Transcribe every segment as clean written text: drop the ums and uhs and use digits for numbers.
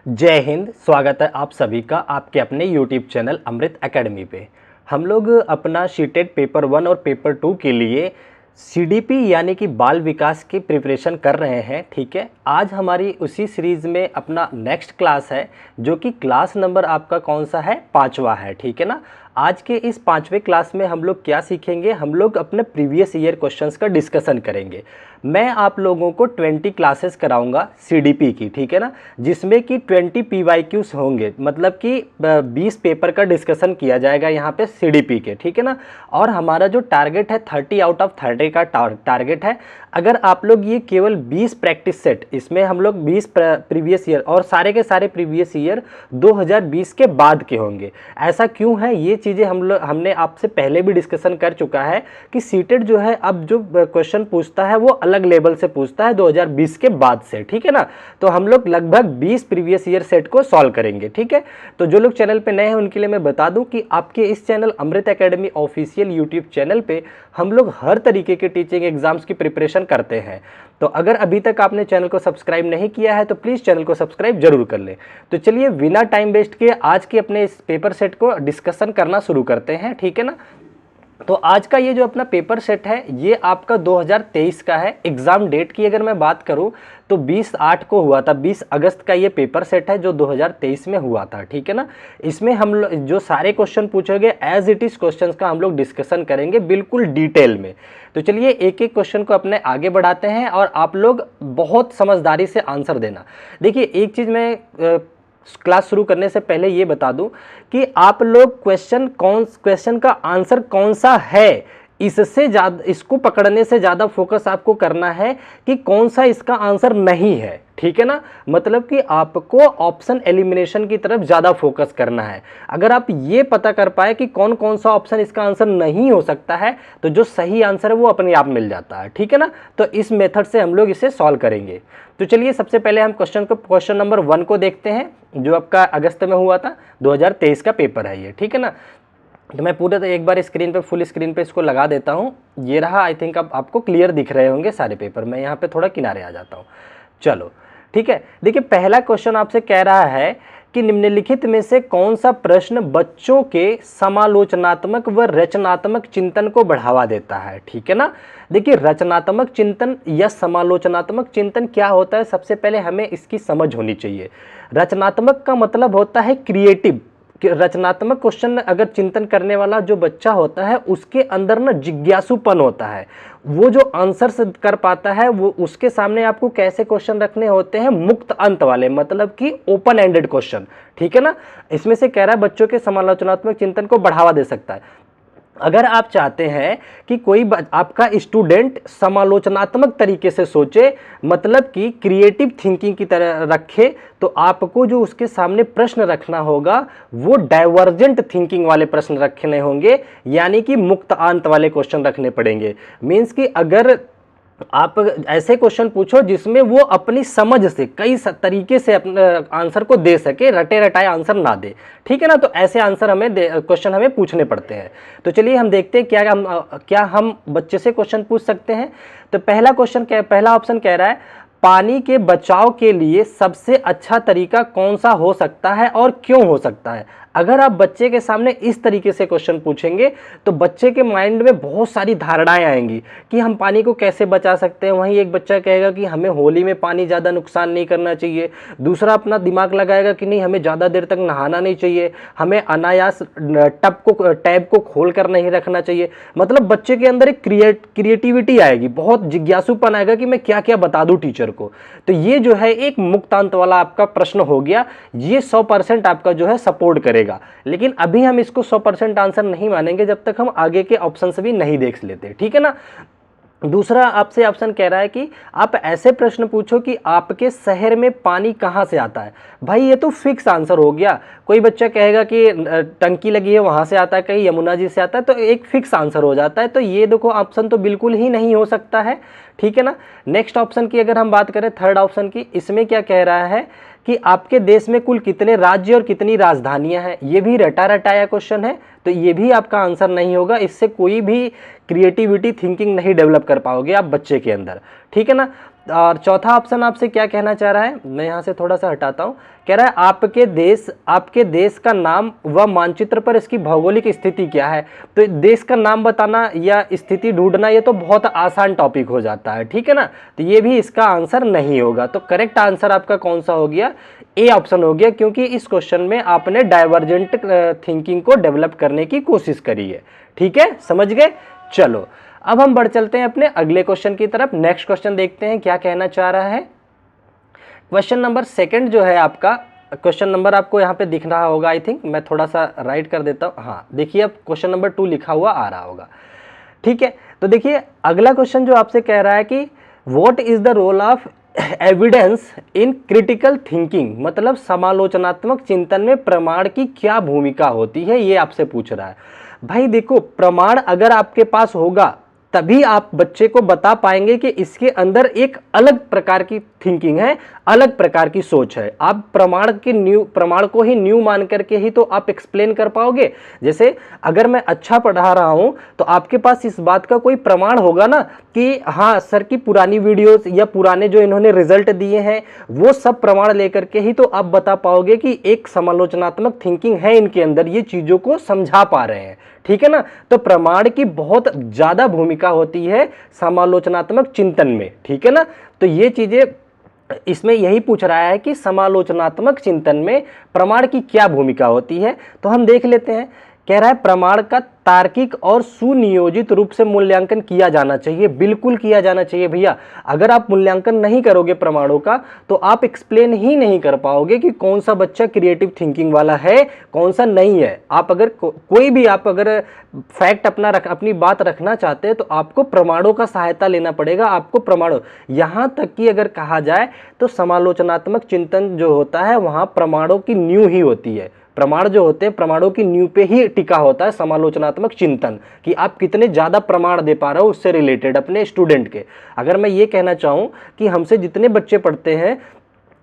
जय हिंद। स्वागत है आप सभी का आपके अपने YouTube चैनल अमृत एकेडमी पे। हम लोग अपना शीटेड पेपर 1 और पेपर 2 के लिए CDP यानी कि बाल विकास की प्रिपरेशन कर रहे हैं। ठीक है, आज हमारी उसी सीरीज़ में अपना नेक्स्ट क्लास है, जो कि क्लास नंबर आपका कौन सा है, 5वां है। ठीक है ना। आज के इस 5वें क्लास में हम लोग क्या सीखेंगे, हम लोग अपने प्रीवियस ईयर क्वेश्चंस का डिस्कशन करेंगे। मैं आप लोगों को 20 क्लासेस कराऊंगा CDP की, ठीक है ना, जिसमें कि 20 PYQs होंगे, मतलब कि 20 पेपर का डिस्कशन किया जाएगा यहाँ पे CDP के। ठीक है ना। और हमारा जो टारगेट है 30 आउट ऑफ 30 का टारगेट है। अगर आप लोग ये केवल 20 प्रैक्टिस सेट, इसमें हम लोग 20 प्रीवियस ईयर और सारे के सारे प्रीवियस ईयर 2020 के बाद के होंगे। ऐसा क्यों है, ये चीज़ें हमने आपसे पहले भी डिस्कशन कर चुका है कि सीटेड जो है अब जो क्वेश्चन पूछता है वो अलग लेवल से पूछता है 2020 के बाद से। ठीक है ना। तो हम लोग लगभग 20 प्रीवियस ईयर सेट को सॉल्व करेंगे। ठीक है। तो जो लोग चैनल पे नए हैं उनके लिए मैं बता दूं कि आपके इस चैनल अमृत एकेडमी ऑफिशियल यूट्यूब चैनल पे हम लोग हर तरीके के टीचिंग एग्जाम्स की प्रिपरेशन करते हैं। तो अगर अभी तक आपने चैनल को सब्सक्राइब नहीं किया है तो प्लीज़ चैनल को सब्सक्राइब जरूर कर लें। तो चलिए बिना टाइम वेस्ट किए आज के अपने इस पेपर सेट को डिस्कशन करना शुरू करते हैं। ठीक है ना। तो आज का ये जो अपना पेपर सेट है ये आपका 2023 का है। एग्ज़ाम डेट की अगर मैं बात करूं तो 20/8 को हुआ था, 20 अगस्त का ये पेपर सेट है जो 2023 में हुआ था। ठीक है ना। इसमें हम लोग जो सारे क्वेश्चन पूछे गए एज इट इज़ क्वेश्चंस का हम लोग डिस्कशन करेंगे बिल्कुल डिटेल में। तो चलिए एक एक क्वेश्चन को अपने आगे बढ़ाते हैं और आप लोग बहुत समझदारी से आंसर देना। देखिए एक चीज़ मैं क्लास शुरू करने से पहले ये बता दूं कि आप लोग क्वेश्चन का आंसर कौन सा है, इससे ज़्यादा, इसको पकड़ने से ज़्यादा फोकस आपको करना है कि कौन सा इसका आंसर नहीं है। ठीक है ना। मतलब कि आपको ऑप्शन एलिमिनेशन की तरफ ज़्यादा फोकस करना है। अगर आप ये पता कर पाए कि कौन कौन सा ऑप्शन इसका आंसर नहीं हो सकता है तो जो सही आंसर है वो अपने आप मिल जाता है। ठीक है ना। तो इस मेथड से हम लोग इसे सॉल्व करेंगे। तो चलिए सबसे पहले हम क्वेश्चन नंबर 1 को देखते हैं, जो आपका अगस्त में हुआ था, 2023 का पेपर है ये। ठीक है ना। तो मैं पूरे एक बार स्क्रीन पे, फुल स्क्रीन पे इसको लगा देता हूँ। ये रहा। आई थिंक अब आपको क्लियर दिख रहे होंगे सारे पेपर। मैं यहाँ पे थोड़ा किनारे आ जाता हूँ। चलो ठीक है। देखिए पहला क्वेश्चन आपसे कह रहा है कि निम्नलिखित में से कौन सा प्रश्न बच्चों के समालोचनात्मक व रचनात्मक चिंतन को बढ़ावा देता है। ठीक है ना। देखिए रचनात्मक चिंतन या समालोचनात्मक चिंतन क्या होता है, सबसे पहले हमें इसकी समझ होनी चाहिए। रचनात्मक का मतलब होता है क्रिएटिव। रचनात्मक क्वेश्चन अगर चिंतन करने वाला जो बच्चा होता है उसके अंदर ना जिज्ञासुपन होता है, वो जो आंसर से कर पाता है, वो उसके सामने आपको कैसे क्वेश्चन रखने होते हैं, मुक्त अंत वाले, मतलब कि ओपन एंडेड क्वेश्चन। ठीक है ना। इसमें से कह रहा है बच्चों के समालोचनात्मक चिंतन को बढ़ावा दे सकता है। अगर आप चाहते हैं कि कोई आपका स्टूडेंट समालोचनात्मक तरीके से सोचे, मतलब कि क्रिएटिव थिंकिंग की तरह रखे, तो आपको जो उसके सामने प्रश्न रखना होगा वो डाइवर्जेंट थिंकिंग वाले प्रश्न रखने होंगे, यानी कि मुक्त अंत वाले क्वेश्चन रखने पड़ेंगे। मीन्स कि अगर आप ऐसे क्वेश्चन पूछो जिसमें वो अपनी समझ से कई तरीके से अपने आंसर को दे सके, रटे रटाए आंसर ना दे। ठीक है ना। तो ऐसे आंसर क्वेश्चन हमें पूछने पड़ते हैं। तो चलिए हम देखते हैं क्या हम बच्चे से क्वेश्चन पूछ सकते हैं। तो पहला ऑप्शन कह रहा है पानी के बचाव के लिए सबसे अच्छा तरीका कौन सा हो सकता है और क्यों हो सकता है। अगर आप बच्चे के सामने इस तरीके से क्वेश्चन पूछेंगे तो बच्चे के माइंड में बहुत सारी धारणाएं आएंगी कि हम पानी को कैसे बचा सकते हैं। वहीं एक बच्चा कहेगा कि हमें होली में पानी ज़्यादा नुकसान नहीं करना चाहिए, दूसरा अपना दिमाग लगाएगा कि नहीं हमें ज़्यादा देर तक नहाना नहीं चाहिए, हमें अनायास टैब को खोल कर नहीं रखना चाहिए। मतलब बच्चे के अंदर एक क्रिएटिविटी आएगी, बहुत जिज्ञासुपन आएगा कि मैं क्या क्या बता दूं टीचर को। तो ये जो है एक मुक्तांत वाला आपका प्रश्न हो गया। ये 100% आपका जो है सपोर्ट करेगा। लेकिन अभी हम इसको 100% आंसर नहीं मानेंगे जब तक हम आगे के ऑप्शन से भी नहीं देख लेते। ठीक है ना। दूसरा आपसे ऑप्शन कह रहा है कि आप ऐसे प्रश्न पूछो कि आपके शहर में पानी कहाँ से आता है। भाई ये तो फिक्स आंसर हो गया। कोई बच्चा कहेगा कि टंकी लगी है वहाँ से आता है, कहीं यमुना जी से आता है, तो एक फिक्स आंसर हो जाता है। तो ये देखो ऑप्शन तो बिल्कुल ही नहीं हो सकता है। ठीक है ना। नेक्स्ट ऑप्शन की अगर हम बात करें, थर्ड ऑप्शन की, इसमें क्या कह रहा है कि आपके देश में कुल कितने राज्य और कितनी राजधानियां हैं। ये भी रटा रटाया क्वेश्चन है, तो ये भी आपका आंसर नहीं होगा। इससे कोई भी क्रिएटिविटी थिंकिंग नहीं डेवलप कर पाओगे आप बच्चे के अंदर। ठीक है ना। और चौथा ऑप्शन आपसे क्या कहना चाह रहा है, मैं यहाँ से थोड़ा सा हटाता हूँ, कह रहा है आपके देश का नाम व मानचित्र पर इसकी भौगोलिक स्थिति क्या है। तो देश का नाम बताना या स्थिति ढूंढना ये तो बहुत आसान टॉपिक हो जाता है, ठीक है ना। तो ये भी इसका आंसर नहीं होगा। तो करेक्ट आंसर आपका कौन सा हो गया, ए ऑप्शन हो गया, क्योंकि इस क्वेश्चन में आपने डाइवर्जेंट थिंकिंग को डेवलप करने की कोशिश करी है। ठीक है, समझ गए। चलो अब हम बढ़ चलते हैं अपने अगले क्वेश्चन की तरफ। नेक्स्ट क्वेश्चन देखते हैं क्या कहना चाह रहा है। क्वेश्चन नंबर सेकंड जो है आपका, क्वेश्चन नंबर आपको यहाँ पे दिख रहा होगा, आई थिंक मैं थोड़ा सा राइट कर देता हूँ। हाँ देखिए, अब क्वेश्चन नंबर 2 लिखा हुआ आ रहा होगा। ठीक है, तो देखिए अगला क्वेश्चन जो आपसे कह रहा है कि what is the role of evidence in critical thinking, मतलब समालोचनात्मक चिंतन में प्रमाण की क्या भूमिका होती है, ये आपसे पूछ रहा है। भाई देखो, प्रमाण अगर आपके पास होगा तभी आप बच्चे को बता पाएंगे कि इसके अंदर एक अलग प्रकार की थिंकिंग है, अलग प्रकार की सोच है। आप प्रमाण को ही न्यू मान करके ही तो आप एक्सप्लेन कर पाओगे। जैसे अगर मैं अच्छा पढ़ा रहा हूं तो आपके पास इस बात का कोई प्रमाण होगा ना कि हाँ सर की पुरानी वीडियोस या पुराने जो इन्होंने रिजल्ट दिए हैं वो सब प्रमाण लेकर के ही तो आप बता पाओगे कि एक समालोचनात्मक थिंकिंग है इनके अंदर, ये चीजों को समझा पा रहे हैं। ठीक है ना। तो प्रमाण की बहुत ज्यादा भूमिका होती है समालोचनात्मक चिंतन में। ठीक है ना। तो ये चीजें इसमें यही पूछ रहा है कि समालोचनात्मक चिंतन में प्रमाण की क्या भूमिका होती है। तो हम देख लेते हैं। कह रहा है प्रमाण का तार्किक और सुनियोजित रूप से मूल्यांकन किया जाना चाहिए। बिल्कुल किया जाना चाहिए भैया। अगर आप मूल्यांकन नहीं करोगे प्रमाणों का तो आप एक्सप्लेन ही नहीं कर पाओगे कि कौन सा बच्चा क्रिएटिव थिंकिंग वाला है, कौन सा नहीं है। आप अगर कोई भी आप अगर फैक्ट अपनी बात रखना चाहते हैं तो आपको प्रमाणों का सहायता लेना पड़ेगा। आपको प्रमाणों, यहां तक कि अगर कहा जाए तो समालोचनात्मक चिंतन जो होता है वहां प्रमाणों की नींव ही होती है। प्रमाण जो होते हैं प्रमाणों की नींव पे ही टिका होता है समालोचनात्मक चिंतन, कि आप कितने ज्यादा प्रमाण दे पा रहे हो उससे रिलेटेड अपने स्टूडेंट के। अगर मैं ये कहना चाहूं कि हमसे जितने बच्चे पढ़ते हैं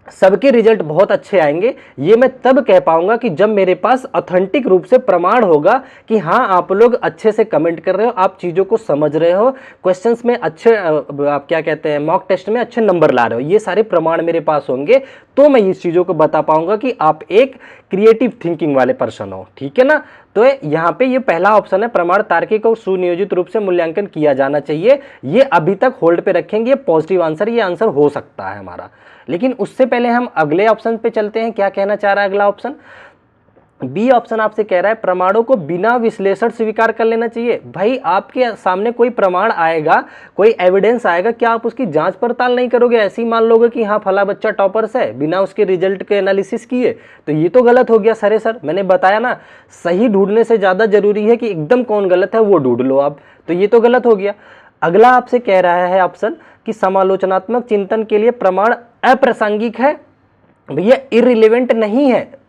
सबके रिजल्ट बहुत अच्छे आएंगे, ये मैं तब कह पाऊंगा कि जब मेरे पास ऑथेंटिक रूप से प्रमाण होगा कि हाँ आप लोग अच्छे से कमेंट कर रहे हो, आप चीज़ों को समझ रहे हो, क्वेश्चंस में अच्छे, आप क्या कहते हैं, मॉक टेस्ट में अच्छे नंबर ला रहे हो। ये सारे प्रमाण मेरे पास होंगे तो मैं इस चीज़ों को बता पाऊंगा कि आप एक क्रिएटिव थिंकिंग वाले पर्सन हो। ठीक है ना। तो यहाँ पे ये पहला ऑप्शन है, प्रमाण तार्किक और सुनियोजित रूप से मूल्यांकन किया जाना चाहिए। ये अभी तक होल्ड पे रखेंगे, पॉजिटिव आंसर ये आंसर हो सकता है हमारा। लेकिन उससे पहले हम अगले ऑप्शन पे चलते हैं। क्या कहना चाह रहा है अगला ऑप्शन, बी ऑप्शन आपसे कह रहा है प्रमाणों को बिना विश्लेषण स्वीकार कर लेना चाहिए। भाई आपके सामने कोई प्रमाण आएगा, कोई एविडेंस आएगा, क्या आप उसकी जांच पड़ताल नहीं करोगे? ऐसे ही मान लोगे कि हाँ फला बच्चा टॉपर्स है बिना उसके रिजल्ट के एनालिसिस किए? तो ये तो गलत हो गया सर मैंने बताया ना, सही ढूंढने से ज्यादा जरूरी है कि एकदम कौन गलत है वो ढूंढ लो आप। तो ये तो गलत हो गया। अगला आपसे कह रहा है ऑप्शन कि समालोचनात्मक चिंतन के लिए प्रमाण अप्रासंगिक है। भैया इररिलेवेंट नहीं है।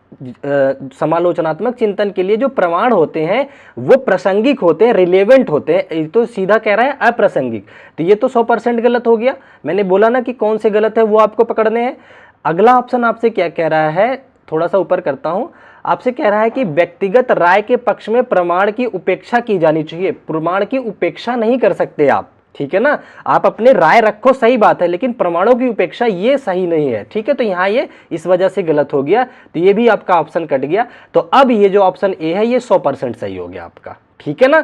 समालोचनात्मक चिंतन के लिए जो प्रमाण होते हैं वो प्रासंगिक होते हैं, रिलेवेंट होते हैं। ये तो सीधा कह रहा है अप्रासंगिक। तो ये तो 100% गलत हो गया। मैंने बोला ना कि कौन से गलत है वो आपको पकड़ने हैं। अगला ऑप्शन आपसे क्या कह रहा है, थोड़ा सा ऊपर करता हूं, आपसे कह रहा है कि व्यक्तिगत राय के पक्ष में प्रमाण की उपेक्षा की जानी चाहिए। प्रमाण की उपेक्षा नहीं कर सकते आप। ठीक है ना। आप अपने राय रखो, सही बात है, लेकिन प्रमाणों की उपेक्षा ये सही नहीं है। ठीक है। तो यहाँ ये इस वजह से गलत हो गया। तो ये भी आपका ऑप्शन कट गया। तो अब ये जो ऑप्शन ए है ये 100% सही हो गया आपका। ठीक है ना।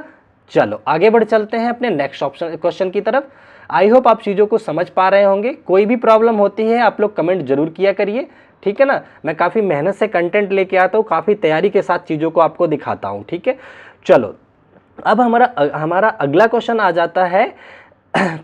चलो आगे बढ़ चलते हैं अपने नेक्स्ट ऑप्शन क्वेश्चन की तरफ। आई होप आप चीजों को समझ पा रहे होंगे। कोई भी प्रॉब्लम होती है आप लोग कमेंट जरूर किया करिए। ठीक है ना। मैं काफी मेहनत से कंटेंट लेके आता हूँ, काफी तैयारी के साथ चीजों को आपको दिखाता हूँ। ठीक है। चलो अब हमारा अगला क्वेश्चन आ जाता है।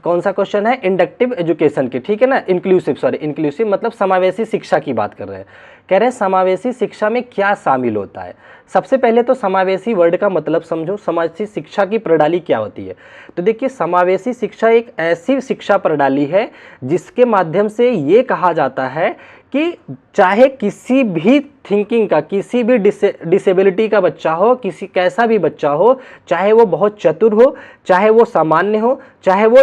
कौन सा क्वेश्चन है, इंडक्टिव एजुकेशन की। ठीक है ना। इंक्लूसिव मतलब समावेशी शिक्षा की बात कर रहे हैं। कह रहे हैं समावेशी शिक्षा में क्या शामिल होता है। सबसे पहले तो समावेशी वर्ड का मतलब समझो, समावेशी शिक्षा की प्रणाली क्या होती है। तो देखिए समावेशी शिक्षा एक ऐसी शिक्षा प्रणाली है जिसके माध्यम से ये कहा जाता है कि चाहे किसी भी थिंकिंग का, किसी भी डिसेबिलिटी का बच्चा हो, किसी कैसा भी बच्चा हो, चाहे वो बहुत चतुर हो, चाहे वो सामान्य हो, चाहे वो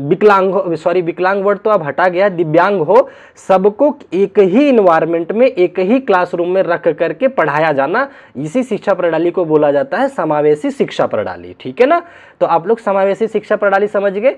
विकलांग हो, विकलांग वर्ड तो अब हटा गया, दिव्यांग हो, सबको एक ही इन्वायरमेंट में, एक ही क्लासरूम में रख करके पढ़ाया जाना, इसी शिक्षा प्रणाली को बोला जाता है समावेशी शिक्षा प्रणाली। ठीक है ना। तो आप लोग समावेशी शिक्षा प्रणाली समझ गए।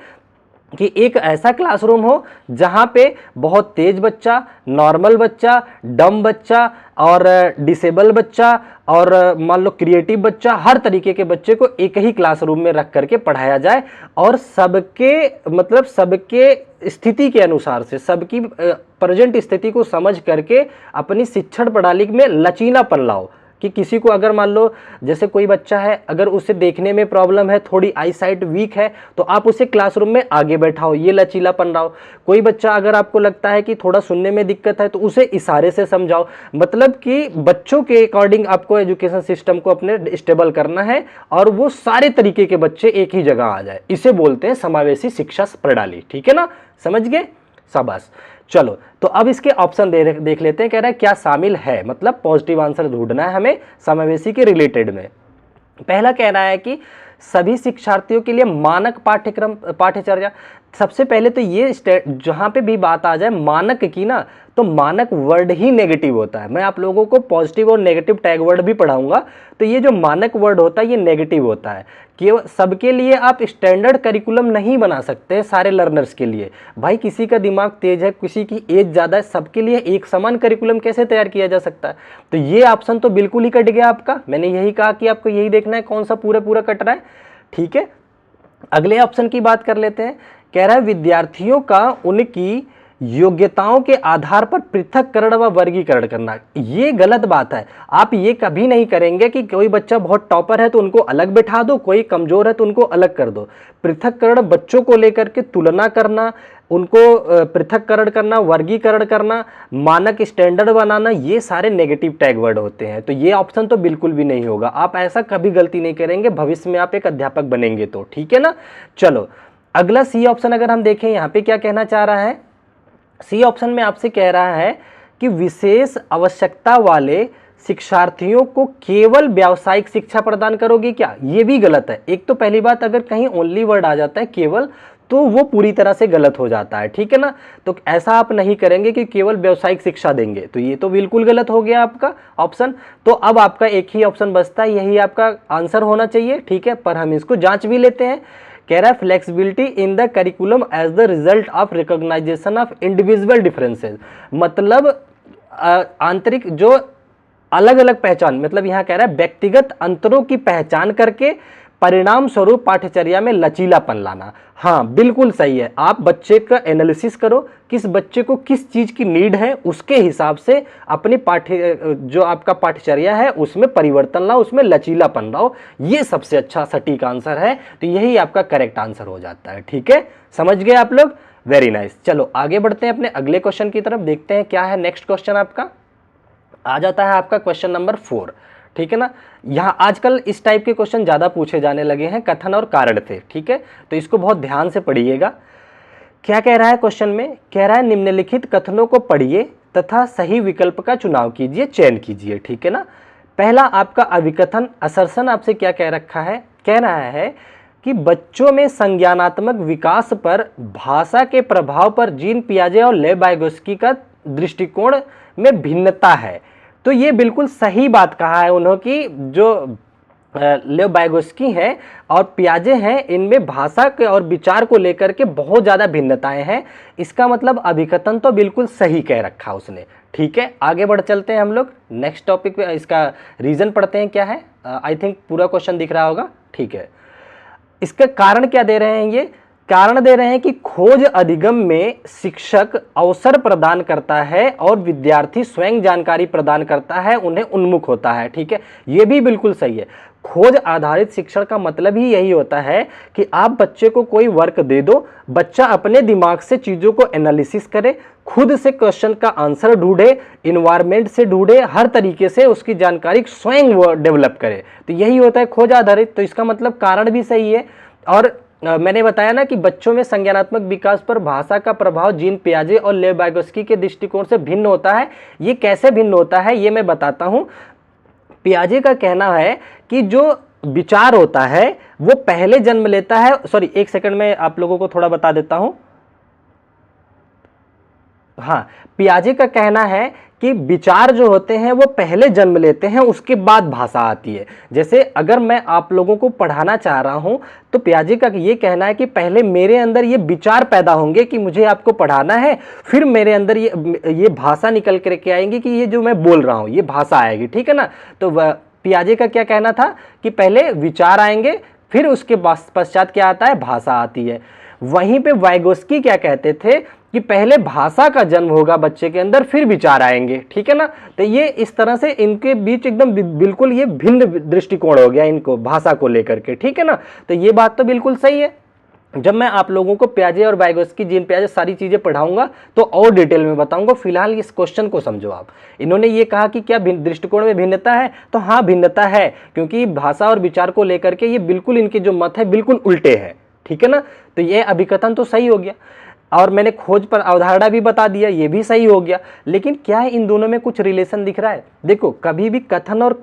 कि एक ऐसा क्लासरूम हो जहां पे बहुत तेज बच्चा, नॉर्मल बच्चा, डम बच्चा और डिसेबल बच्चा और मान लो क्रिएटिव बच्चा, हर तरीके के बच्चे को एक ही क्लासरूम में रख करके पढ़ाया जाए और सबके मतलब सबके स्थिति के अनुसार से, सबकी प्रेजेंट स्थिति को समझ करके अपनी शिक्षण प्रणाली में लचीलापन लाओ। कि किसी को अगर मान लो जैसे कोई बच्चा है, अगर उसे देखने में प्रॉब्लम है, थोड़ी आई साइट वीक है, तो आप उसे क्लासरूम में आगे बैठाओ, ये लचीलापन लाओ। कोई बच्चा अगर आपको लगता है कि थोड़ा सुनने में दिक्कत है तो उसे इशारे से समझाओ। मतलब कि बच्चों के अकॉर्डिंग आपको एजुकेशन सिस्टम को अपने स्टेबल करना है और वो सारे तरीके के बच्चे एक ही जगह आ जाए। इसे बोलते हैं समावेशी शिक्षा प्रणाली। ठीक है ना, समझ गए, शाबाश। चलो तो अब इसके ऑप्शन देख लेते हैं। कह रहा है क्या शामिल है, मतलब पॉजिटिव आंसर ढूंढना है हमें समावेशी के रिलेटेड में। पहला कह रहा है कि सभी शिक्षार्थियों के लिए मानक पाठ्यक्रम पाठ्यचर्या। सबसे पहले तो ये जहां पे भी बात आ जाए मानक की ना, तो मानक वर्ड ही नेगेटिव होता है। मैं आप लोगों को पॉजिटिव और नेगेटिव टैग वर्ड भी पढ़ाऊंगा, तो ये जो मानक वर्ड होता है ये नेगेटिव होता है। केवल सबके लिए आप स्टैंडर्ड करिकुलम नहीं बना सकते सारे लर्नर्स के लिए। भाई किसी का दिमाग तेज है, किसी की एज ज़्यादा है, सबके लिए एक समान करिकुलम कैसे तैयार किया जा सकता है। तो ये ऑप्शन तो बिल्कुल ही कट गया आपका। मैंने यही कहा कि आपको यही देखना है कौन सा पूरा कट रहा है। ठीक है, अगले ऑप्शन की बात कर लेते हैं। कह रहा है विद्यार्थियों का उनकी योग्यताओं के आधार पर पृथककरण व वर्गीकरण करना। ये गलत बात है। आप ये कभी नहीं करेंगे कि कोई बच्चा बहुत टॉपर है तो उनको अलग बिठा दो, कोई कमजोर है तो उनको अलग कर दो। पृथककरण बच्चों को लेकर के तुलना करना, उनको पृथककरण करना, वर्गीकरण करना, मानक स्टैंडर्ड बनाना, ये सारे नेगेटिव टैग वर्ड होते हैं। तो ये ऑप्शन तो बिल्कुल भी नहीं होगा। आप ऐसा कभी गलती नहीं करेंगे भविष्य में आप एक अध्यापक बनेंगे तो। ठीक है ना, चलो अगला सी ऑप्शन अगर हम देखें, यहाँ पे क्या कहना चाह रहा है। सी ऑप्शन में आपसे कह रहा है कि विशेष आवश्यकता वाले शिक्षार्थियों को केवल व्यावसायिक शिक्षा प्रदान करोगे क्या। ये भी गलत है। एक तो पहली बात, अगर कहीं ओनली वर्ड आ जाता है केवल, तो वो पूरी तरह से गलत हो जाता है। ठीक है ना, तो ऐसा आप नहीं करेंगे कि केवल व्यावसायिक शिक्षा देंगे, तो ये तो बिल्कुल गलत हो गया आपका ऑप्शन। तो अब आपका एक ही ऑप्शन बचता है, यही आपका आंसर होना चाहिए। ठीक है, पर हम इसको जांच भी लेते हैं। कह रहा है flexibility in the curriculum as the result of recognisation of individual differences. मतलब आंतरिक जो अलग अलग पहचान, मतलब यहाँ कह रहा है व्यक्तिगत अंतरों की पहचान करके परिणाम स्वरूप पाठ्यचर्या में लचीलापन लाना। हाँ बिल्कुल सही है। आप बच्चे का एनालिसिस करो, किस बच्चे को किस चीज की नीड है, उसके हिसाब से अपनी जो आपका पाठ्यचर्या है उसमें परिवर्तन लाओ, उसमें लचीलापन लाओ। ये सबसे अच्छा सटीक आंसर है, तो यही आपका करेक्ट आंसर हो जाता है। ठीक है, समझ गए आप लोग, वेरी नाइस। चलो आगे बढ़ते हैं अपने अगले क्वेश्चन की तरफ, देखते हैं क्या है नेक्स्ट क्वेश्चन। आपका आ जाता है आपका क्वेश्चन नंबर 4। ठीक है ना, यहाँ आजकल इस टाइप के क्वेश्चन ज़्यादा पूछे जाने लगे हैं, कथन और कारण थे। ठीक है, तो इसको बहुत ध्यान से पढ़िएगा। क्या कह रहा है क्वेश्चन में, कह रहा है निम्नलिखित कथनों को पढ़िए तथा सही विकल्प का चुनाव कीजिए, चयन कीजिए। ठीक है ना, पहला आपका अभिकथन असर्शन आपसे क्या कह रखा है, कह रहा है कि बच्चों में संज्ञानात्मक विकास पर भाषा के प्रभाव पर जीन पियाजे और ले वाइगोत्स्की का दृष्टिकोण में भिन्नता है। तो ये बिल्कुल सही बात कहा है उन्होंने कि जो लेव वाइगोत्स्की हैं और पियाजे हैं, इनमें भाषा के और विचार को लेकर के बहुत ज़्यादा भिन्नताएं हैं। इसका मतलब अभिकथन तो बिल्कुल सही कह रखा उसने। ठीक है, आगे बढ़ चलते हैं हम लोग नेक्स्ट टॉपिक पे। इसका रीज़न पढ़ते हैं क्या है। आई थिंक पूरा क्वेश्चन दिख रहा होगा। ठीक है, इसका कारण क्या दे रहे हैं, ये कारण दे रहे हैं कि खोज अधिगम में शिक्षक अवसर प्रदान करता है और विद्यार्थी स्वयं जानकारी प्रदान करता है, उन्हें उन्मुख होता है। ठीक है, ये भी बिल्कुल सही है। खोज आधारित शिक्षण का मतलब ही यही होता है कि आप बच्चे को कोई वर्क दे दो, बच्चा अपने दिमाग से चीज़ों को एनालिसिस करे, खुद से क्वेश्चन का आंसर ढूंढे, इन्वायरमेंट से ढूंढे, हर तरीके से उसकी जानकारी स्वयं वो डेवलप करे। तो यही होता है खोज आधारित। तो इसका मतलब कारण भी सही है। और मैंने बताया ना कि बच्चों में संज्ञानात्मक विकास पर भाषा का प्रभाव जीन पियाजे और लेव वाइगोत्स्की के दृष्टिकोण से भिन्न होता है। ये कैसे भिन्न होता है ये मैं बताता हूं। पियाजे का कहना है कि जो विचार होता है वो पहले जन्म लेता है। सॉरी, एक सेकंड में आप लोगों को थोड़ा बता देता हूं। हाँ, पियाजे का कहना है कि विचार जो होते हैं वो पहले जन्म लेते हैं, उसके बाद भाषा आती है। जैसे अगर मैं आप लोगों को पढ़ाना चाह रहा हूं तो पियाजे का ये कहना है कि पहले मेरे अंदर ये विचार पैदा होंगे कि मुझे आपको पढ़ाना है, फिर मेरे अंदर ये भाषा निकल करके आएंगी कि ये जो मैं बोल रहा हूं ये भाषा आएगी, ठीक है ना। तो पियाजे का क्या कहना था कि पहले विचार आएंगे, फिर उसके पश्चात क्या आता है, भाषा आती है। वहीं पे वाइगोस्की क्या कहते थे कि पहले भाषा का जन्म होगा बच्चे के अंदर, फिर विचार आएंगे, ठीक है ना। तो ये इस तरह से इनके बीच एकदम बिल्कुल ये भिन्न दृष्टिकोण हो गया इनको भाषा को लेकर के, ठीक है ना। तो ये बात तो बिल्कुल सही है। जब मैं आप लोगों को पियाजे और वाइगोस्की, जीन पियाजे सारी चीजें पढ़ाऊंगा तो और डिटेल में बताऊंगा। फिलहाल इस क्वेश्चन को समझो आप। इन्होंने ये कहा कि क्या दृष्टिकोण में भिन्नता है, तो हाँ भिन्नता है, क्योंकि भाषा और विचार को लेकर के ये बिल्कुल इनके जो मत है बिल्कुल उल्टे हैं, ठीक है ना। तो ये अभिकथन तो सही हो गया, और मैंने खोज पर अवधारणा भी बता दिया, ये भी सही हो गया। लेकिन क्या है इन दोनों में कुछ रिलेशन दिख रहा है? देखो, कभी भी कथन और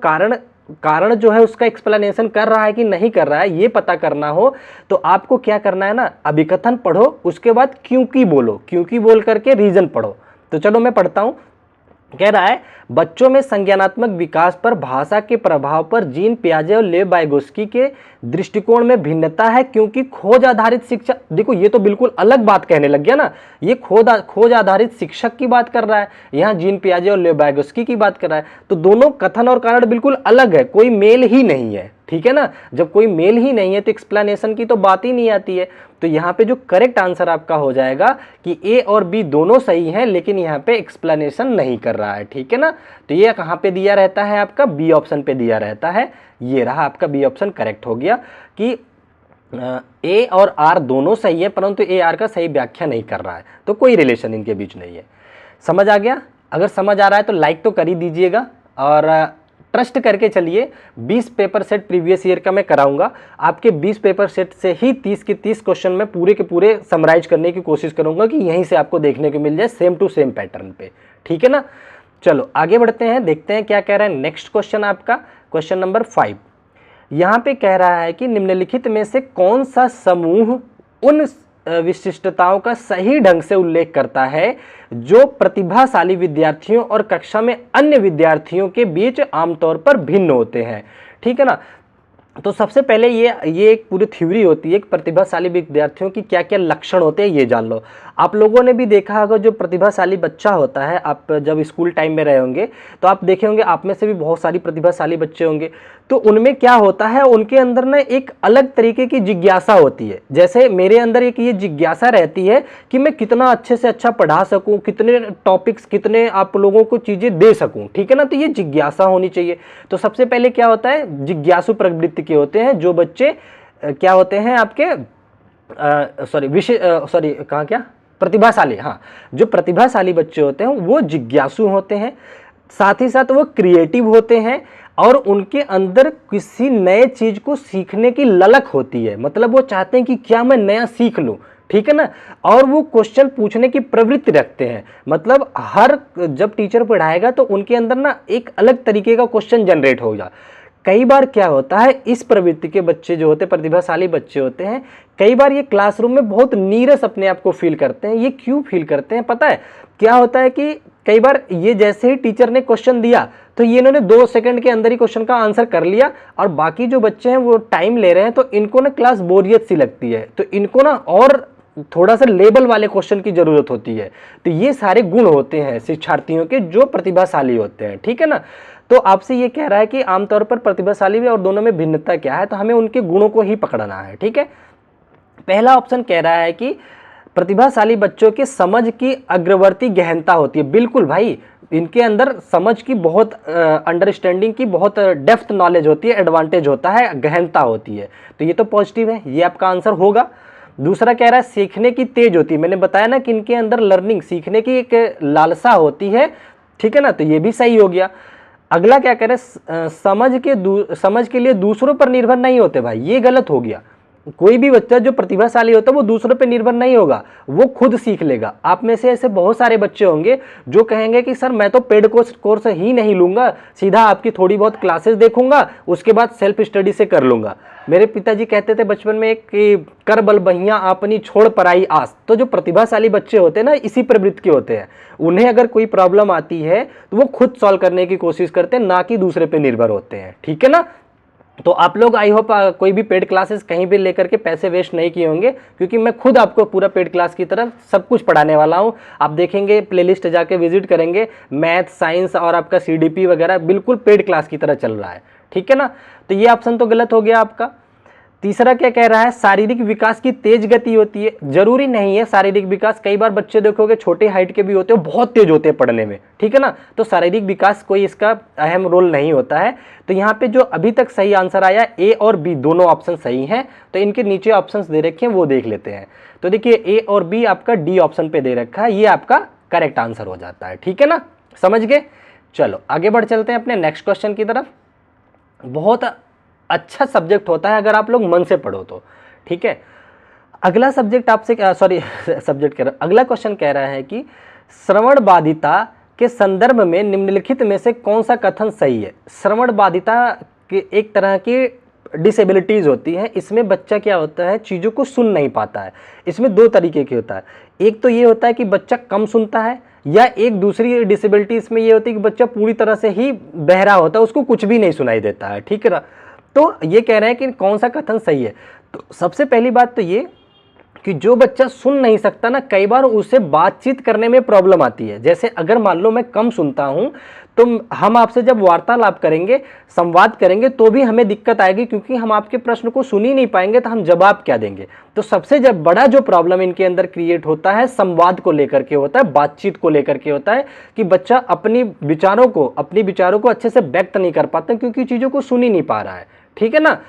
कारण जो है उसका एक्सप्लेनेशन कर रहा है कि नहीं कर रहा है, ये पता करना हो तो आपको क्या करना है ना, अभिकथन पढ़ो, उसके बाद क्योंकि बोलो, क्योंकि बोल करके रीजन पढ़ो। तो चलो मैं पढ़ता हूं। कह रहा है, बच्चों में संज्ञानात्मक विकास पर भाषा के प्रभाव पर जीन पियाजे और लेव वाइगोस्की के दृष्टिकोण में भिन्नता है, क्योंकि खोज आधारित शिक्षा। देखो, ये तो बिल्कुल अलग बात कहने लग गया ना। ये खोज आधारित शिक्षक की बात कर रहा है, यहाँ जीन पियाजे और लेव वाइगोस्की की बात कर रहा है। तो दोनों कथन और कारण बिल्कुल अलग है, कोई मेल ही नहीं है, ठीक है ना। जब कोई मेल ही नहीं है तो एक्सप्लेनेशन की तो बात ही नहीं आती है। तो यहाँ पे जो करेक्ट आंसर आपका हो जाएगा कि ए और बी दोनों सही हैं, लेकिन यहाँ पे एक्सप्लेनेशन नहीं कर रहा है, ठीक है ना। तो ये कहाँ पे दिया रहता है आपका, बी ऑप्शन पे दिया रहता है। ये रहा आपका बी ऑप्शन करेक्ट हो गया कि ए और आर दोनों सही है, परंतु ए आर का सही व्याख्या नहीं कर रहा है, तो कोई रिलेशन इनके बीच नहीं है। समझ आ गया? अगर समझ आ रहा है तो लाइक तो कर ही दीजिएगा, और ट्रस्ट करके चलिए। 20 पेपर सेट प्रीवियस ईयर का मैं कराऊंगा। आपके 20 पेपर सेट से ही 30 के 30 क्वेश्चन मैं पूरे के पूरे समराइज करने की कोशिश करूंगा कि यहीं से आपको देखने को मिल जाए सेम टू सेम पैटर्न पे, ठीक है ना। चलो आगे बढ़ते हैं, देखते हैं क्या कह रहा है नेक्स्ट क्वेश्चन आपका, क्वेश्चन नंबर 5। यहाँ पे कह रहा है कि निम्नलिखित में से कौन सा समूह उन विशिष्टताओं का सही ढंग से उल्लेख करता है जो प्रतिभाशाली विद्यार्थियों और कक्षा में अन्य विद्यार्थियों के बीच आमतौर पर भिन्न होते हैं, ठीक है ना। तो सबसे पहले ये एक पूरी थ्योरी होती है कि प्रतिभाशाली विद्यार्थियों की क्या क्या लक्षण होते हैं, ये जान लो। आप लोगों ने भी देखा होगा, जो प्रतिभाशाली बच्चा होता है, आप जब स्कूल टाइम में रहे होंगे तो आप देखे होंगे, आप में से भी बहुत सारी प्रतिभाशाली बच्चे होंगे। तो उनमें क्या होता है, उनके अंदर ना एक अलग तरीके की जिज्ञासा होती है। जैसे मेरे अंदर एक ये जिज्ञासा रहती है कि मैं कितना अच्छे से अच्छा पढ़ा सकूं, कितने टॉपिक्स, कितने आप लोगों को चीज़ें दे सकूं, ठीक है ना। तो ये जिज्ञासा होनी चाहिए। तो सबसे पहले क्या होता है, जिज्ञासु प्रवृत्ति के होते हैं जो बच्चे क्या होते हैं आपके प्रतिभाशाली। हाँ, जो प्रतिभाशाली बच्चे होते हैं वो जिज्ञासु होते हैं, साथ ही साथ वो क्रिएटिव होते हैं, और उनके अंदर किसी नए चीज को सीखने की ललक होती है। मतलब वो चाहते हैं कि क्या मैं नया सीख लूं, ठीक है ना। और वो क्वेश्चन पूछने की प्रवृत्ति रखते हैं। मतलब जब टीचर पढ़ाएगा तो उनके अंदर ना एक अलग तरीके का क्वेश्चन जनरेट होगा। कई बार क्या होता है, इस प्रवृत्ति के बच्चे जो होते हैं, प्रतिभाशाली बच्चे होते हैं, कई बार ये क्लासरूम में बहुत नीरस अपने आप को फील करते हैं। ये क्यों फील करते हैं पता है? क्या होता है कि कई बार ये जैसे ही टीचर ने क्वेश्चन दिया तो ये इन्होंने 2 सेकंड के अंदर ही क्वेश्चन का आंसर कर लिया, और बाकी जो बच्चे हैं वो टाइम ले रहे हैं, तो इनको ना क्लास बोरियत सी लगती है। तो इनको ना और थोड़ा सा लेवल वाले क्वेश्चन की जरूरत होती है। तो ये सारे गुण होते हैं शिक्षार्थियों के जो प्रतिभाशाली होते हैं, ठीक है ना। तो आपसे ये कह रहा है कि आमतौर पर प्रतिभाशाली भी और दोनों में भिन्नता क्या है, तो हमें उनके गुणों को ही पकड़ना है, ठीक है। पहला ऑप्शन कह रहा है कि प्रतिभाशाली बच्चों के समझ की अग्रवर्ती गहनता होती है। बिल्कुल भाई, इनके अंदर समझ की बहुत अंडरस्टैंडिंग की बहुत डेप्थ नॉलेज होती है, एडवांटेज होता है, गहनता होती है। तो ये तो पॉजिटिव है, ये आपका आंसर होगा। दूसरा कह रहा है सीखने की तेज होती है। मैंने बताया ना कि इनके अंदर लर्निंग, सीखने की एक लालसा होती है, ठीक है ना। तो ये भी सही हो गया। अगला क्या कह रहे हैं, समझ के लिए दूसरों पर निर्भर नहीं होते भाई, ये गलत हो गया। कोई भी बच्चा जो प्रतिभाशाली होता है वो दूसरों पे निर्भर नहीं होगा, वो खुद सीख लेगा। आप में से ऐसे बहुत सारे बच्चे होंगे जो कहेंगे कि सर मैं तो पेड कोर्स ही नहीं लूंगा, सीधा आपकी थोड़ी बहुत क्लासेस देखूंगा, उसके बाद सेल्फ स्टडी से कर लूंगा। मेरे पिताजी कहते थे बचपन में कि कर बल बहियां अपनी छोड़ पराई आस। तो जो प्रतिभाशाली बच्चे होते हैं ना, इसी प्रवृत्ति के होते हैं। उन्हें अगर कोई प्रॉब्लम आती है तो वो खुद सॉल्व करने की कोशिश करते हैं, ना कि दूसरे पे निर्भर होते हैं। ठीक है ना। तो आप लोग आई होप कोई भी पेड क्लासेस कहीं भी लेकर के पैसे वेस्ट नहीं किए होंगे, क्योंकि मैं खुद आपको पूरा पेड क्लास की तरफ सब कुछ पढ़ाने वाला हूं। आप देखेंगे, प्लेलिस्ट जाके विजिट करेंगे, मैथ, साइंस और आपका सीडीपी वगैरह बिल्कुल पेड क्लास की तरह चल रहा है। ठीक है ना। तो ये ऑप्शन तो गलत हो गया आपका। तीसरा क्या कह रहा है, शारीरिक विकास की तेज गति होती है। जरूरी नहीं है शारीरिक विकास, कई बार बच्चे देखोगे छोटे हाइट के भी होते हैं, बहुत तेज होते हैं पढ़ने में। ठीक है ना। तो शारीरिक विकास कोई इसका अहम रोल नहीं होता है। तो यहाँ पे जो अभी तक सही आंसर आया, ए और बी दोनों ऑप्शन सही हैं। तो इनके नीचे ऑप्शंस दे रखे हैं, वो देख लेते हैं। तो देखिए ए और बी आपका डी ऑप्शन पे दे रखा है, ये आपका करेक्ट आंसर हो जाता है। ठीक है ना, समझ गए। चलो आगे बढ़ चलते हैं अपने नेक्स्ट क्वेश्चन की तरफ। बहुत अच्छा सब्जेक्ट होता है अगर आप लोग मन से पढ़ो तो। ठीक है। अगला सब्जेक्ट आपसे सब्जेक्ट कह रहा, अगला क्वेश्चन कह रहा है कि श्रवण बाधिता के संदर्भ में निम्नलिखित में से कौन सा कथन सही है। श्रवण बाधिता के एक तरह की डिसेबिलिटीज होती है। इसमें बच्चा क्या होता है, चीज़ों को सुन नहीं पाता है। इसमें दो तरीके के होता है, एक तो ये होता है कि बच्चा कम सुनता है, या एक दूसरी डिसेबिलिटी इसमें ये होती है कि बच्चा पूरी तरह से ही बहरा होता है, उसको कुछ भी नहीं सुनाई देता है। ठीक है ना। तो ये कह रहे हैं कि कौन सा कथन सही है। तो सबसे पहली बात तो ये कि जो बच्चा सुन नहीं सकता ना, कई बार उसे बातचीत करने में प्रॉब्लम आती है। जैसे अगर मान लो मैं कम सुनता हूं, तो हम आपसे जब वार्तालाप करेंगे, संवाद करेंगे, तो भी हमें दिक्कत आएगी, क्योंकि हम आपके प्रश्न को सुन ही नहीं पाएंगे, तो हम जवाब क्या देंगे। तो सबसे जब बड़ा जो प्रॉब्लम इनके अंदर क्रिएट होता है, संवाद को लेकर के होता है, बातचीत को लेकर के होता है, कि बच्चा अपने विचारों को अच्छे से व्यक्त नहीं कर पाता, क्योंकि चीज़ों को सुन ही नहीं पा रहा है। ठीक है ना।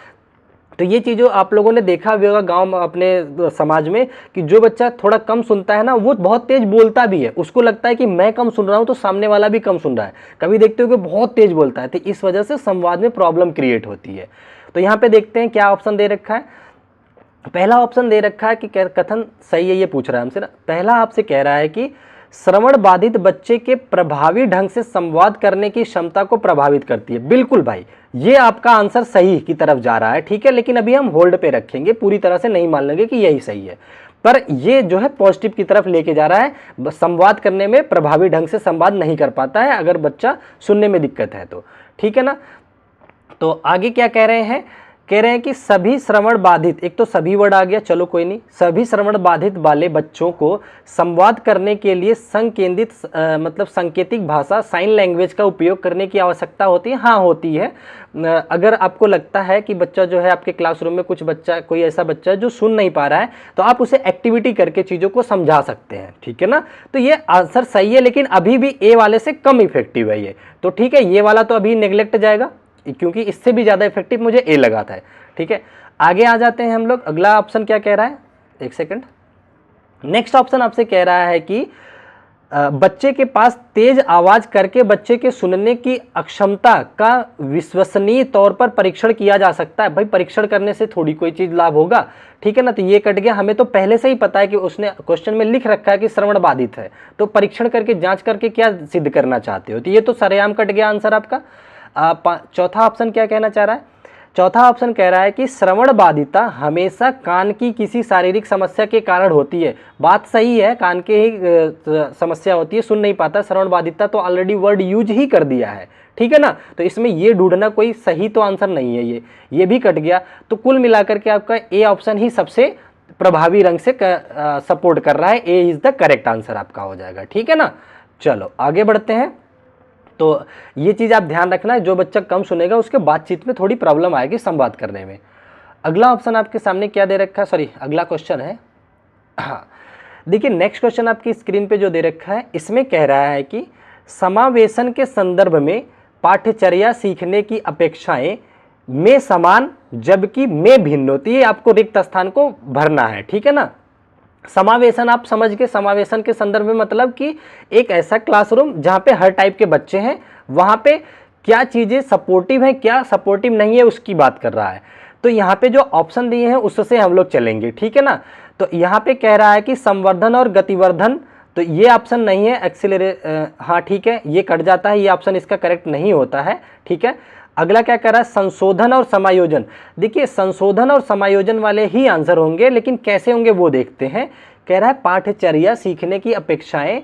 तो ये चीज़ों आप लोगों ने देखा भी होगा गांव में, अपने समाज में, कि जो बच्चा थोड़ा कम सुनता है ना, वो बहुत तेज बोलता भी है। उसको लगता है कि मैं कम सुन रहा हूं तो सामने वाला भी कम सुन रहा है। कभी देखते हो कि बहुत तेज बोलता है, तो इस वजह से संवाद में प्रॉब्लम क्रिएट होती है। तो यहाँ पे देखते हैं क्या ऑप्शन दे रखा है। पहला ऑप्शन दे रखा है कि कथन सही है, ये पूछ रहा है हमसे ना। पहला आपसे कह रहा है कि श्रवण बाधित बच्चे के प्रभावी ढंग से संवाद करने की क्षमता को प्रभावित करती है। बिल्कुल भाई, ये आपका आंसर सही की तरफ जा रहा है। ठीक है, लेकिन अभी हम होल्ड पे रखेंगे, पूरी तरह से नहीं मान लेंगे कि यही सही है, पर ये जो है पॉजिटिव की तरफ लेके जा रहा है। संवाद करने में प्रभावी ढंग से संवाद नहीं कर पाता है अगर बच्चा सुनने में दिक्कत है तो। ठीक है ना। तो आगे क्या कह रहे हैं, कह रहे हैं कि सभी श्रवण बाधित, एक तो सभी वर्ड आ गया, चलो कोई नहीं, सभी श्रवण बाधित वाले बच्चों को संवाद करने के लिए संकेंद्रित मतलब सांकेतिक भाषा, साइन लैंग्वेज का उपयोग करने की आवश्यकता होती है। हाँ होती है। अगर आपको लगता है कि बच्चा जो है आपके क्लासरूम में कोई ऐसा बच्चा है जो सुन नहीं पा रहा है, तो आप उसे एक्टिविटी करके चीज़ों को समझा सकते हैं। ठीक है ना। तो ये आंसर सही है, लेकिन अभी भी ए वाले से कम इफेक्टिव है ये। तो ठीक है, ये वाला तो अभी नेग्लेक्ट जाएगा, क्योंकि इससे भी ज़्यादा इफेक्टिव मुझे ए लगाता है। ठीक है, आगे आ जाते हैं हम लोग। अगला ऑप्शन क्या कह रहा है, एक सेकंड। नेक्स्ट ऑप्शन आपसे कह रहा है कि बच्चे के पास तेज आवाज करके बच्चे के सुनने की अक्षमता का विश्वसनीय तौर पर परीक्षण किया जा सकता है। भाई परीक्षण करने से थोड़ी कोई चीज लाभ होगा। ठीक है ना। तो ये कट गया, हमें तो पहले से ही पता है कि उसने क्वेश्चन में लिख रखा है कि श्रवण बाधित है, तो परीक्षण करके जांच करके क्या सिद्ध करना चाहते हो। तो ये तो सरेआम कट गया आंसर आपका। चौथा ऑप्शन क्या कहना चाह रहा है, चौथा ऑप्शन कह रहा है कि श्रवण बाधिता हमेशा कान की किसी शारीरिक समस्या के कारण होती है। बात सही है, कान के ही समस्या होती है, सुन नहीं पाता। श्रवण बाधिता तो ऑलरेडी वर्ड यूज ही कर दिया है। ठीक है ना। तो इसमें ये ढूंढना कोई सही तो आंसर नहीं है, ये भी कट गया। तो कुल मिलाकर के आपका ए ऑप्शन ही सबसे प्रभावी रंग से सपोर्ट कर रहा है। ए इज द करेक्ट आंसर आपका हो जाएगा। ठीक है ना। चलो आगे बढ़ते हैं। तो ये चीज़ आप ध्यान रखना है, जो बच्चा कम सुनेगा उसके बातचीत में थोड़ी प्रॉब्लम आएगी संवाद करने में। अगला ऑप्शन आपके सामने क्या दे रखा है, सॉरी अगला क्वेश्चन है। हाँ देखिए, नेक्स्ट क्वेश्चन आपकी स्क्रीन पे जो दे रखा है, इसमें कह रहा है कि समावेशन के संदर्भ में पाठ्यचर्या सीखने की अपेक्षाएं में समान जबकि में भिन्न होती है। आपको रिक्त स्थान को भरना है। ठीक है ना। समावेशन आप समझ के, समावेशन के संदर्भ में मतलब कि एक ऐसा क्लासरूम जहाँ पे हर टाइप के बच्चे हैं, वहाँ पे क्या चीज़ें सपोर्टिव हैं क्या सपोर्टिव नहीं है उसकी बात कर रहा है। तो यहाँ पे जो ऑप्शन दिए हैं उससे हम लोग चलेंगे, ठीक है ना। तो यहाँ पे कह रहा है कि संवर्धन और गतिवर्धन, तो ये ऑप्शन नहीं है। हाँ ठीक है, ये कट जाता है, ये ऑप्शन इसका करेक्ट नहीं होता है, ठीक है। अगला क्या कह रहा है, संशोधन और समायोजन। देखिए संशोधन और समायोजन वाले ही आंसर होंगे, लेकिन कैसे होंगे वो देखते हैं। कह रहा है पाठ्यचर्या सीखने की अपेक्षाएं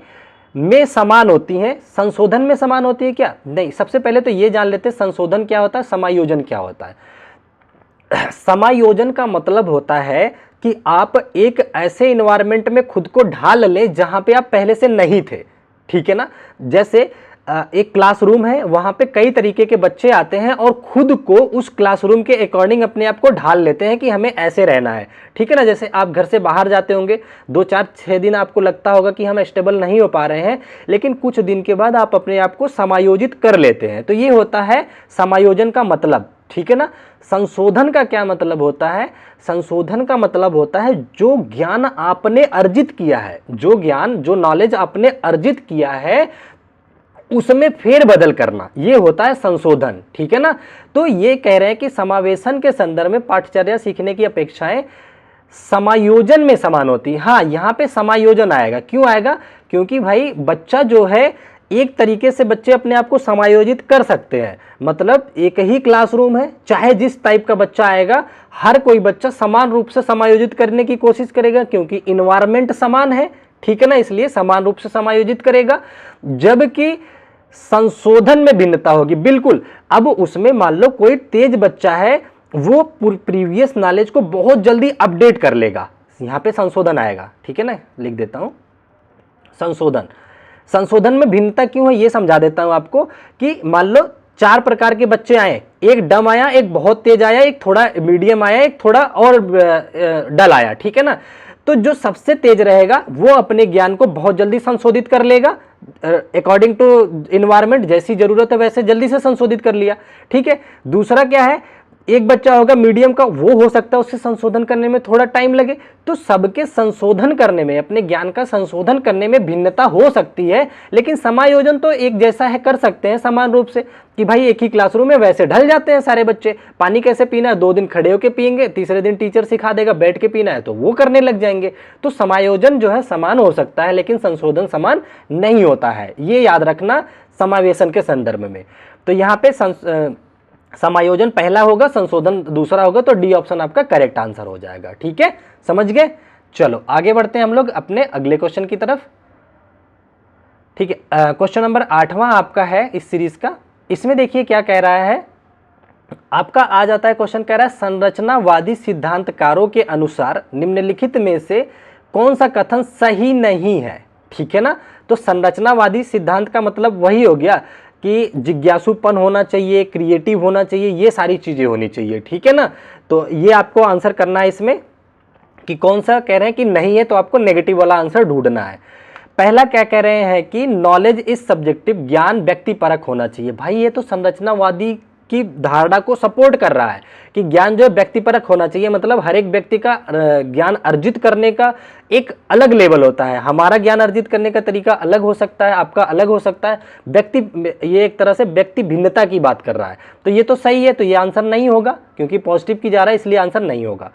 में समान होती हैं, संशोधन में समान होती है क्या? नहीं। सबसे पहले तो ये जान लेते हैं संशोधन क्या होता है, समायोजन क्या होता है। समायोजन का मतलब होता है कि आप एक ऐसे इन्वायरमेंट में खुद को ढाल लें जहां पे आप पहले से नहीं थे, ठीक है ना। जैसे एक क्लासरूम है, वहां पे कई तरीके के बच्चे आते हैं और खुद को उस क्लासरूम के अकॉर्डिंग अपने आप को ढाल लेते हैं कि हमें ऐसे रहना है, ठीक है ना। जैसे आप घर से बाहर जाते होंगे, 2-4-6 दिन आपको लगता होगा कि हम स्टेबल नहीं हो पा रहे हैं, लेकिन कुछ दिन के बाद आप अपने आप को समायोजित कर लेते हैं, तो ये होता है समायोजन का मतलब, ठीक है ना। संशोधन का क्या मतलब होता है, संशोधन का मतलब होता है जो ज्ञान आपने अर्जित किया है, जो ज्ञान जो नॉलेज आपने अर्जित किया है उसमें फेरबदल करना, ये होता है संशोधन, ठीक है ना। तो ये कह रहे हैं कि समावेशन के संदर्भ में पाठ्यचर्या सीखने की अपेक्षाएं समायोजन में समान होती है। हाँ, यहाँ पे समायोजन आएगा, क्यों आएगा? क्योंकि भाई बच्चा जो है एक तरीके से बच्चे अपने आप को समायोजित कर सकते हैं, मतलब एक ही क्लासरूम है, चाहे जिस टाइप का बच्चा आएगा हर कोई बच्चा समान रूप से समायोजित करने की कोशिश करेगा, क्योंकि इन्वायरमेंट समान है, ठीक है ना, इसलिए समान रूप से समायोजित करेगा। जबकि संशोधन में भिन्नता होगी, बिल्कुल। अब उसमें मान लो कोई तेज बच्चा है, वो प्रीवियस नॉलेज को बहुत जल्दी अपडेट कर लेगा, यहां पे संशोधन आएगा, ठीक है ना। लिख देता हूं संशोधन। संशोधन में भिन्नता क्यों है ये समझा देता हूं आपको, कि मान लो 4 प्रकार के बच्चे आए, एक डम आया, एक बहुत तेज आया, एक थोड़ा मीडियम आया, एक थोड़ा और डल आया, ठीक है ना। तो जो सबसे तेज रहेगा वो अपने ज्ञान को बहुत जल्दी संशोधित कर लेगा, अकॉर्डिंग टू इन्वायरमेंट, जैसी जरूरत है वैसे जल्दी से संशोधित कर लिया, ठीक है। दूसरा क्या है, एक बच्चा होगा मीडियम का, वो हो सकता है उससे संशोधन करने में थोड़ा टाइम लगे। तो सबके संशोधन करने में, अपने ज्ञान का संशोधन करने में भिन्नता हो सकती है, लेकिन समायोजन तो एक जैसा है, कर सकते हैं समान रूप से, कि भाई एक ही क्लासरूम में वैसे ढल जाते हैं सारे बच्चे। पानी कैसे पीना है, 2 दिन खड़े होकर पियेंगे, तीसरे दिन टीचर सिखा देगा बैठ के पीना है, तो वो करने लग जाएंगे। तो समायोजन जो है समान हो सकता है, लेकिन संशोधन समान नहीं होता है, ये याद रखना समावेशन के संदर्भ में। तो यहाँ पे समायोजन पहला होगा, संशोधन दूसरा होगा, तो डी ऑप्शन आपका करेक्ट आंसर हो जाएगा, ठीक है, समझ गए। चलो आगे बढ़ते हैं हम लोग अपने अगले क्वेश्चन की तरफ, ठीक है। क्वेश्चन नंबर 8वां आपका है इस सीरीज का। इसमें देखिए क्या कह रहा है आपका, आ जाता है क्वेश्चन, कह रहा है संरचनावादी सिद्धांतकारों के अनुसार निम्नलिखित में से कौन सा कथन सही नहीं है, ठीक है ना। तो संरचनावादी सिद्धांत का मतलब वही हो गया कि जिज्ञासुपन होना चाहिए, क्रिएटिव होना चाहिए, ये सारी चीजें होनी चाहिए, ठीक है ना। तो ये आपको आंसर करना है इसमें कि कौन सा कह रहे हैं कि नहीं है, तो आपको नेगेटिव वाला आंसर ढूंढना है। पहला क्या कह रहे हैं कि नॉलेज इज सब्जेक्टिव, ज्ञान व्यक्तिपरक होना चाहिए। भाई ये तो संरचनावादी की धारणा को सपोर्ट कर रहा है कि ज्ञान जो है व्यक्तिपरक होना चाहिए, मतलब हर एक व्यक्ति का ज्ञान अर्जित करने का एक अलग लेवल होता है। हमारा ज्ञान अर्जित करने का तरीका अलग हो सकता है, आपका अलग हो सकता है, ये एक तरह से व्यक्ति भिन्नता की बात कर रहा है। तो ये तो सही है, तो ये आंसर नहीं होगा, क्योंकि पॉजिटिव की जा रहा है, इसलिए आंसर नहीं होगा।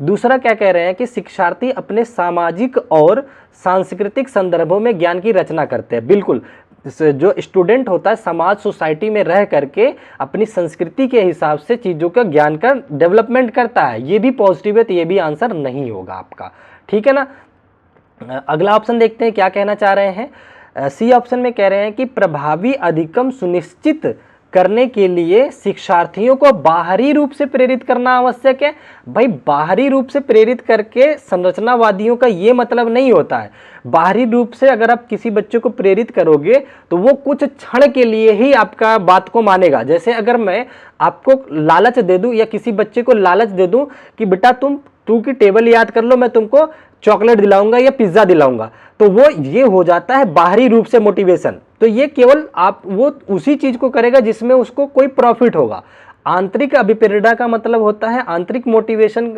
दूसरा क्या कह रहे हैं कि शिक्षार्थी अपने सामाजिक और सांस्कृतिक संदर्भों में ज्ञान की रचना करते हैं। बिल्कुल, जो स्टूडेंट होता है समाज सोसाइटी में रह करके अपनी संस्कृति के हिसाब से चीज़ों का ज्ञान का डेवलपमेंट करता है, ये भी पॉजिटिव है, तो ये भी आंसर नहीं होगा आपका, ठीक है ना। अगला ऑप्शन देखते हैं क्या कहना चाह रहे हैं। सी ऑप्शन में कह रहे हैं कि प्रभावी अधिगम सुनिश्चित करने के लिए शिक्षार्थियों को बाहरी रूप से प्रेरित करना आवश्यक है। भाई बाहरी रूप से प्रेरित करके संरचनावादियों का ये मतलब नहीं होता है। बाहरी रूप से अगर आप किसी बच्चे को प्रेरित करोगे तो वो कुछ क्षण के लिए ही आपका बात को मानेगा। जैसे अगर मैं आपको लालच दे दूं या किसी बच्चे को लालच दे दूं कि बेटा तू की टेबल याद कर लो, मैं तुमको चॉकलेट दिलाऊंगा या पिज्जा दिलाऊंगा, तो वो ये हो जाता है बाहरी रूप से मोटिवेशन। तो ये केवल वो उसी चीज को करेगा जिसमें उसको कोई प्रॉफिट होगा। आंतरिक अभिप्रेरणा का मतलब होता है आंतरिक मोटिवेशन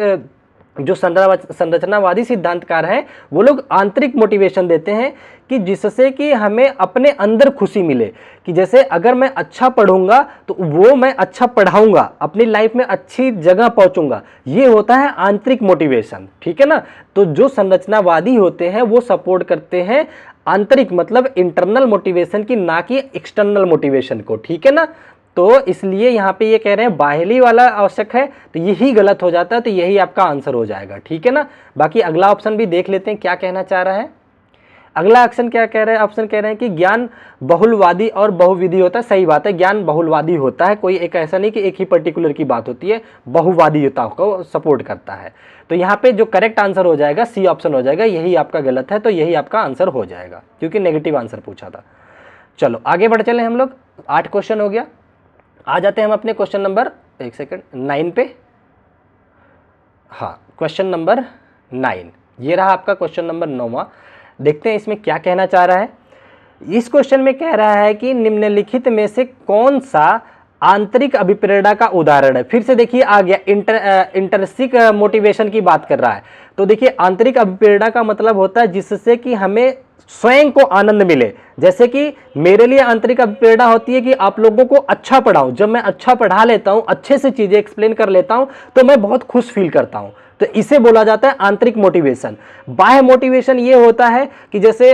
जो संरचनावादी सिद्धांतकार हैं वो लोग आंतरिक मोटिवेशन देते हैं कि जिससे कि हमें अपने अंदर खुशी मिले, कि जैसे अगर मैं अच्छा पढ़ूंगा तो वो मैं अच्छा पढ़ाऊंगा, अपनी लाइफ में अच्छी जगह पहुंचूंगा, ये होता है आंतरिक मोटिवेशन। ठीक है ना। तो जो संरचनावादी होते हैं वो सपोर्ट करते हैं आंतरिक मतलब इंटरनल मोटिवेशन की, ना कि एक्सटर्नल मोटिवेशन को। ठीक है ना। तो इसलिए यहाँ पे ये कह रहे हैं बाहरी वाला आवश्यक है, तो यही गलत हो जाता है, तो यही आपका आंसर हो जाएगा। ठीक है ना। बाकी अगला ऑप्शन भी देख लेते हैं क्या कहना चाह रहा है। अगला ऑप्शन क्या कह रहे हैं, ऑप्शन कह रहे हैं कि ज्ञान बहुलवादी और बहुविधि होता है। सही बात है, ज्ञान बहुलवादी होता है, कोई एक ऐसा नहीं कि एक ही पर्टिकुलर की बात होती है, बहुवादीयता को सपोर्ट करता है। तो यहाँ पे जो करेक्ट आंसर हो जाएगा सी ऑप्शन हो जाएगा, यही आपका गलत है, तो यही आपका आंसर हो जाएगा क्योंकि नेगेटिव आंसर पूछा था। चलो आगे बढ़ चले हम लोग, 8 क्वेश्चन हो गया। आ जाते हैं हम अपने क्वेश्चन नंबर 9 पे। हाँ, क्वेश्चन नंबर 9 ये रहा आपका क्वेश्चन नंबर 9वां। देखते हैं इसमें क्या कहना चाह रहा है। इस क्वेश्चन में कह रहा है कि निम्नलिखित में से कौन सा आंतरिक अभिप्रेरणा का उदाहरण है। फिर से देखिए आ गया, इंटरिस्टिक मोटिवेशन की बात कर रहा है। तो देखिए आंतरिक अभिप्रेरणा का मतलब होता है जिससे कि हमें स्वयं को आनंद मिले। जैसे कि मेरे लिए आंतरिक अभिप्रेरणा होती है कि आप लोगों को अच्छा पढ़ाऊं। जब मैं अच्छा पढ़ा लेता हूं, अच्छे से चीजें एक्सप्लेन कर लेता हूं, तो मैं बहुत खुश फील करता हूं। तो इसे बोला जाता है आंतरिक मोटिवेशन। बाह्य मोटिवेशन ये होता है कि जैसे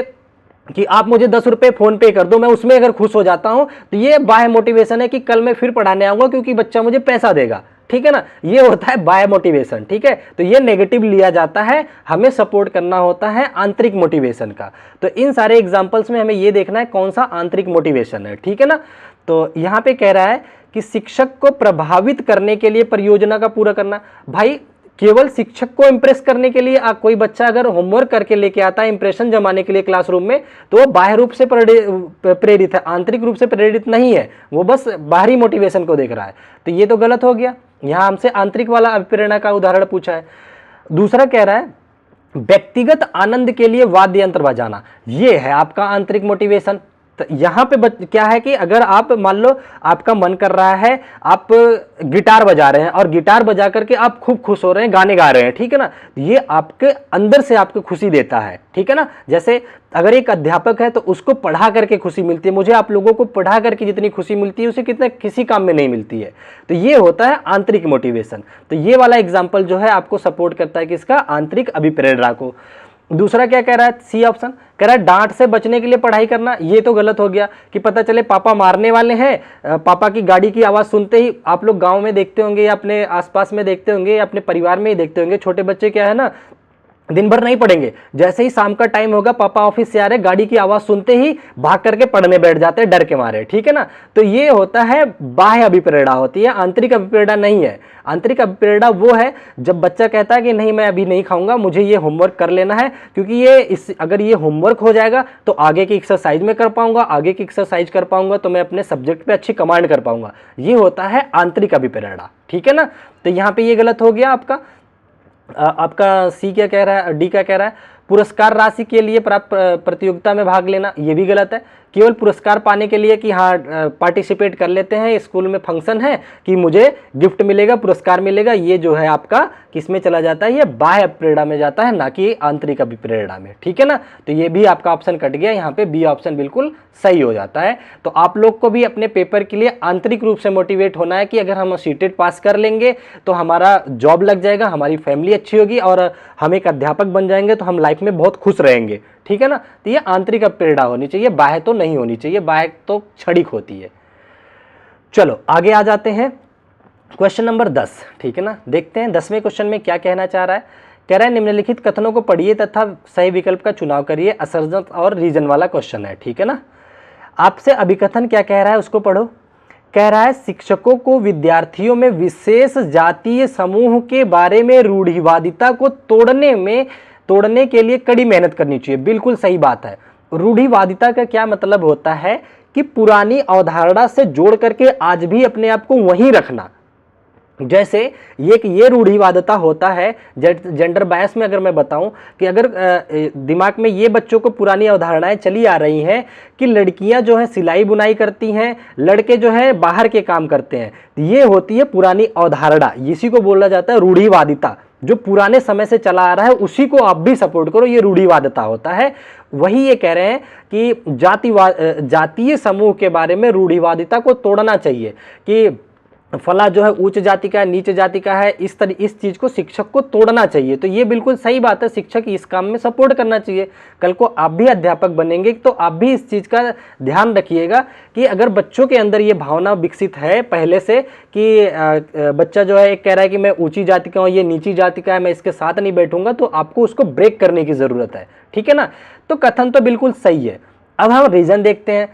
कि आप मुझे 10 रुपए फोन पे कर दो, मैं उसमें अगर खुश हो जाता हूं, तो ये बाह्य मोटिवेशन है कि कल मैं फिर पढ़ाने आऊंगा क्योंकि बच्चा मुझे पैसा देगा। ठीक है ना, ये होता है बाह्य मोटिवेशन। ठीक है, तो ये नेगेटिव लिया जाता है, हमें सपोर्ट करना होता है आंतरिक मोटिवेशन का। तो इन सारे एग्जांपल्स में हमें ये देखना है कौन सा आंतरिक मोटिवेशन है। ठीक है ना। तो यहां पे कह रहा है कि शिक्षक को प्रभावित करने के लिए परियोजना का पूरा करना। भाई केवल शिक्षक को इंप्रेस करने के लिए कोई बच्चा अगर होमवर्क करके लेके आता है इंप्रेशन जमाने के लिए क्लासरूम में, तो वो बाह्य रूप से प्रेरित है, आंतरिक रूप से प्रेरित नहीं है, वो बस बाहरी मोटिवेशन को देख रहा है। तो ये तो गलत हो गया। यहां हमसे आंतरिक वाला अभिप्रेरणा का उदाहरण पूछा है। दूसरा कह रहा है व्यक्तिगत आनंद के लिए वाद्य यंत्र बजाना, ये है आपका आंतरिक मोटिवेशन। तो यहाँ पे क्या है कि अगर आप मान लो आपका मन कर रहा है, आप गिटार बजा रहे हैं और गिटार बजा करके आप खूब खुश हो रहे हैं, गाने गा रहे हैं। ठीक है ना, ये आपके अंदर से आपको खुशी देता है। ठीक है ना। जैसे अगर एक अध्यापक है तो उसको पढ़ा करके खुशी मिलती है, मुझे आप लोगों को पढ़ा करके जितनी खुशी मिलती है उसे कितने किसी काम में नहीं मिलती है। तो ये होता है आंतरिक मोटिवेशन। तो ये वाला एग्जाम्पल जो है आपको सपोर्ट करता है कि इसका आंतरिक अभिप्रेरणा को। दूसरा क्या कह रहा है, सी ऑप्शन कह रहा है डांट से बचने के लिए पढ़ाई करना। ये तो गलत हो गया कि पता चले पापा मारने वाले हैं, पापा की गाड़ी की आवाज़ सुनते ही, आप लोग गांव में देखते होंगे या अपने आसपास में देखते होंगे या अपने परिवार में ही देखते होंगे, छोटे बच्चे क्या है ना दिन भर नहीं पढ़ेंगे, जैसे ही शाम का टाइम होगा पापा ऑफिस से आ रहे, गाड़ी की आवाज़ सुनते ही भाग करके पढ़ने बैठ जाते हैं डर के मारे। ठीक है ना। तो ये होता है बाह्य अभिप्रेरणा होती है, आंतरिक अभिप्रेरणा नहीं है। आंतरिक अभिप्रेरणा वो है जब बच्चा कहता है कि नहीं मैं अभी नहीं खाऊंगा, मुझे ये होमवर्क कर लेना है, क्योंकि ये अगर ये होमवर्क हो जाएगा तो आगे की एक्सरसाइज में कर पाऊंगा, आगे की एक्सरसाइज कर पाऊंगा तो मैं अपने सब्जेक्ट पे अच्छी कमांड कर पाऊंगा। ये होता है आंतरिक अभिप्रेरणा। ठीक है ना। तो यहाँ पे ये गलत हो गया आपका सी क्या कह रहा है, डी क्या कह रहा है पुरस्कार राशि के लिए प्राप्त प्रतियोगिता में भाग लेना, ये भी गलत है। केवल पुरस्कार पाने के लिए कि हाँ पार्टिसिपेट कर लेते हैं, स्कूल में फंक्शन है कि मुझे गिफ्ट मिलेगा, पुरस्कार मिलेगा, ये जो है आपका किस में चला जाता है, ये बाह्य प्रेरणा में जाता है, ना कि आंतरिक अभिप्रेरणा में। ठीक है ना। तो ये भी आपका ऑप्शन कट गया, यहाँ पे बी ऑप्शन बिल्कुल सही हो जाता है। तो आप लोग को भी अपने पेपर के लिए आंतरिक रूप से मोटिवेट होना है कि अगर हम सीटेट पास कर लेंगे तो हमारा जॉब लग जाएगा, हमारी फैमिली अच्छी होगी और हम एक अध्यापक बन जाएंगे, तो हम लाइफ में बहुत खुश रहेंगे। ठीक है ना। तो ये आंतरिक प्रेरणा होनी चाहिए, बाह्य तो नहीं होनी चाहिए, बाह्य तो क्षणिक होती है। चलो आगे आ जाते हैं क्वेश्चन नंबर 10। ठीक है ना। देखते हैं 10वें क्वेश्चन में क्या कहना चाह रहा है। कह रहा है निम्नलिखित कथनों को पढ़िए तथा सही विकल्प का चुनाव करिए। असर्जक और रीजन वाला क्वेश्चन है। ठीक है ना। आपसे अभिकथन क्या कह रहा है उसको पढ़ो। कह रहा है शिक्षकों को विद्यार्थियों में विशेष जातीय समूह के बारे में रूढ़िवादिता को तोड़ने के लिए कड़ी मेहनत करनी चाहिए। बिल्कुल सही बात है। रूढ़िवादिता का क्या मतलब होता है कि पुरानी अवधारणा से जोड़ करके आज भी अपने आप को वहीं रखना। जैसे ये रूढ़िवादिता होता है जेंडर बायस में, अगर मैं बताऊं कि अगर दिमाग में ये बच्चों को पुरानी अवधारणाएं चली आ रही हैं कि लड़कियां जो है सिलाई बुनाई करती हैं, लड़के जो है बाहर के काम करते हैं, ये होती है पुरानी अवधारणा, इसी को बोला जाता है रूढ़िवादिता। जो पुराने समय से चला आ रहा है उसी को आप भी सपोर्ट करो, ये रूढ़िवादिता होता है। वही ये कह रहे हैं कि जातीय समूह के बारे में रूढ़िवादिता को तोड़ना चाहिए कि फला जो है उच्च जाति का है, नीच जाति का है, इस चीज को शिक्षक को तोड़ना चाहिए। तो ये बिल्कुल सही बात है, शिक्षक इस काम में सपोर्ट करना चाहिए। कल को आप भी अध्यापक बनेंगे तो आप भी इस चीज का ध्यान रखिएगा कि अगर बच्चों के अंदर ये भावना विकसित है पहले से कि बच्चा जो है एक कह रहा है कि मैं ऊंची जाति का हूँ, ये नीची जाति का है, मैं इसके साथ नहीं बैठूंगा, तो आपको उसको ब्रेक करने की जरूरत है, ठीक है ना। तो कथन तो बिल्कुल सही है। अब हम रीजन देखते हैं।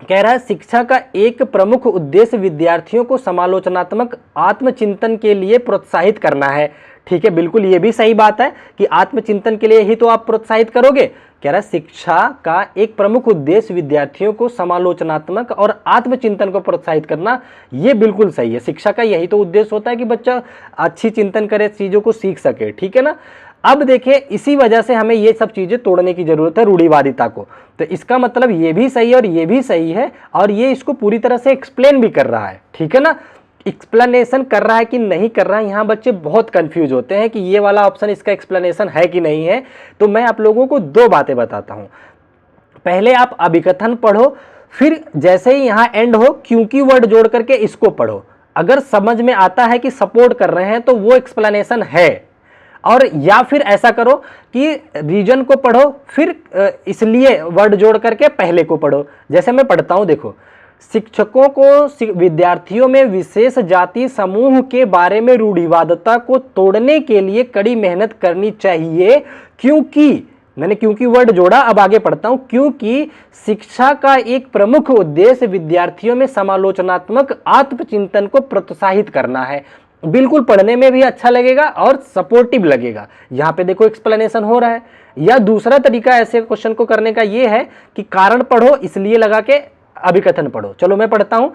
कह रहा है शिक्षा का एक प्रमुख उद्देश्य विद्यार्थियों को समालोचनात्मक आत्मचिंतन के लिए प्रोत्साहित करना है। ठीक है, बिल्कुल ये भी सही बात है कि आत्मचिंतन के लिए ही तो आप प्रोत्साहित करोगे। कह रहा है शिक्षा का एक प्रमुख उद्देश्य विद्यार्थियों को समालोचनात्मक और आत्मचिंतन को प्रोत्साहित करना, ये बिल्कुल सही है। शिक्षा का यही तो उद्देश्य होता है कि बच्चा अच्छी चिंतन करे, चीजों को सीख सके, ठीक है ना। अब देखिए इसी वजह से हमें ये सब चीजें तोड़ने की जरूरत है, रूढ़िवादिता को। तो इसका मतलब ये भी सही है और ये भी सही है, और ये इसको पूरी तरह से एक्सप्लेन भी कर रहा है, ठीक है ना। एक्सप्लेनेशन कर रहा है कि नहीं कर रहा है, यहाँ बच्चे बहुत कंफ्यूज होते हैं कि ये वाला ऑप्शन इसका एक्सप्लेनेशन है कि नहीं है। तो मैं आप लोगों को दो बातें बताता हूँ। पहले आप अभिकथन पढ़ो, फिर जैसे ही यहाँ एंड हो क्योंकि वर्ड जोड़ करके इसको पढ़ो। अगर समझ में आता है कि सपोर्ट कर रहे हैं तो वो एक्सप्लेनेशन है, और या फिर ऐसा करो कि रीजन को पढ़ो फिर इसलिए वर्ड जोड़ करके पहले को पढ़ो। जैसे मैं पढ़ता हूं, देखो, शिक्षकों को विद्यार्थियों में विशेष जाति समूह के बारे में रूढ़िवादिता को तोड़ने के लिए कड़ी मेहनत करनी चाहिए, क्योंकि मैंने क्योंकि वर्ड जोड़ा, अब आगे पढ़ता हूं। क्योंकि शिक्षा का एक प्रमुख उद्देश्य विद्यार्थियों में समालोचनात्मक आत्मचिंतन को प्रोत्साहित करना है। बिल्कुल पढ़ने में भी अच्छा लगेगा और सपोर्टिव लगेगा। यहां पे देखो एक्सप्लेनेशन हो रहा है। या दूसरा तरीका ऐसे क्वेश्चन को करने का ये है कि कारण पढ़ो इसलिए लगा के अभिकथन पढ़ो। चलो मैं पढ़ता हूं।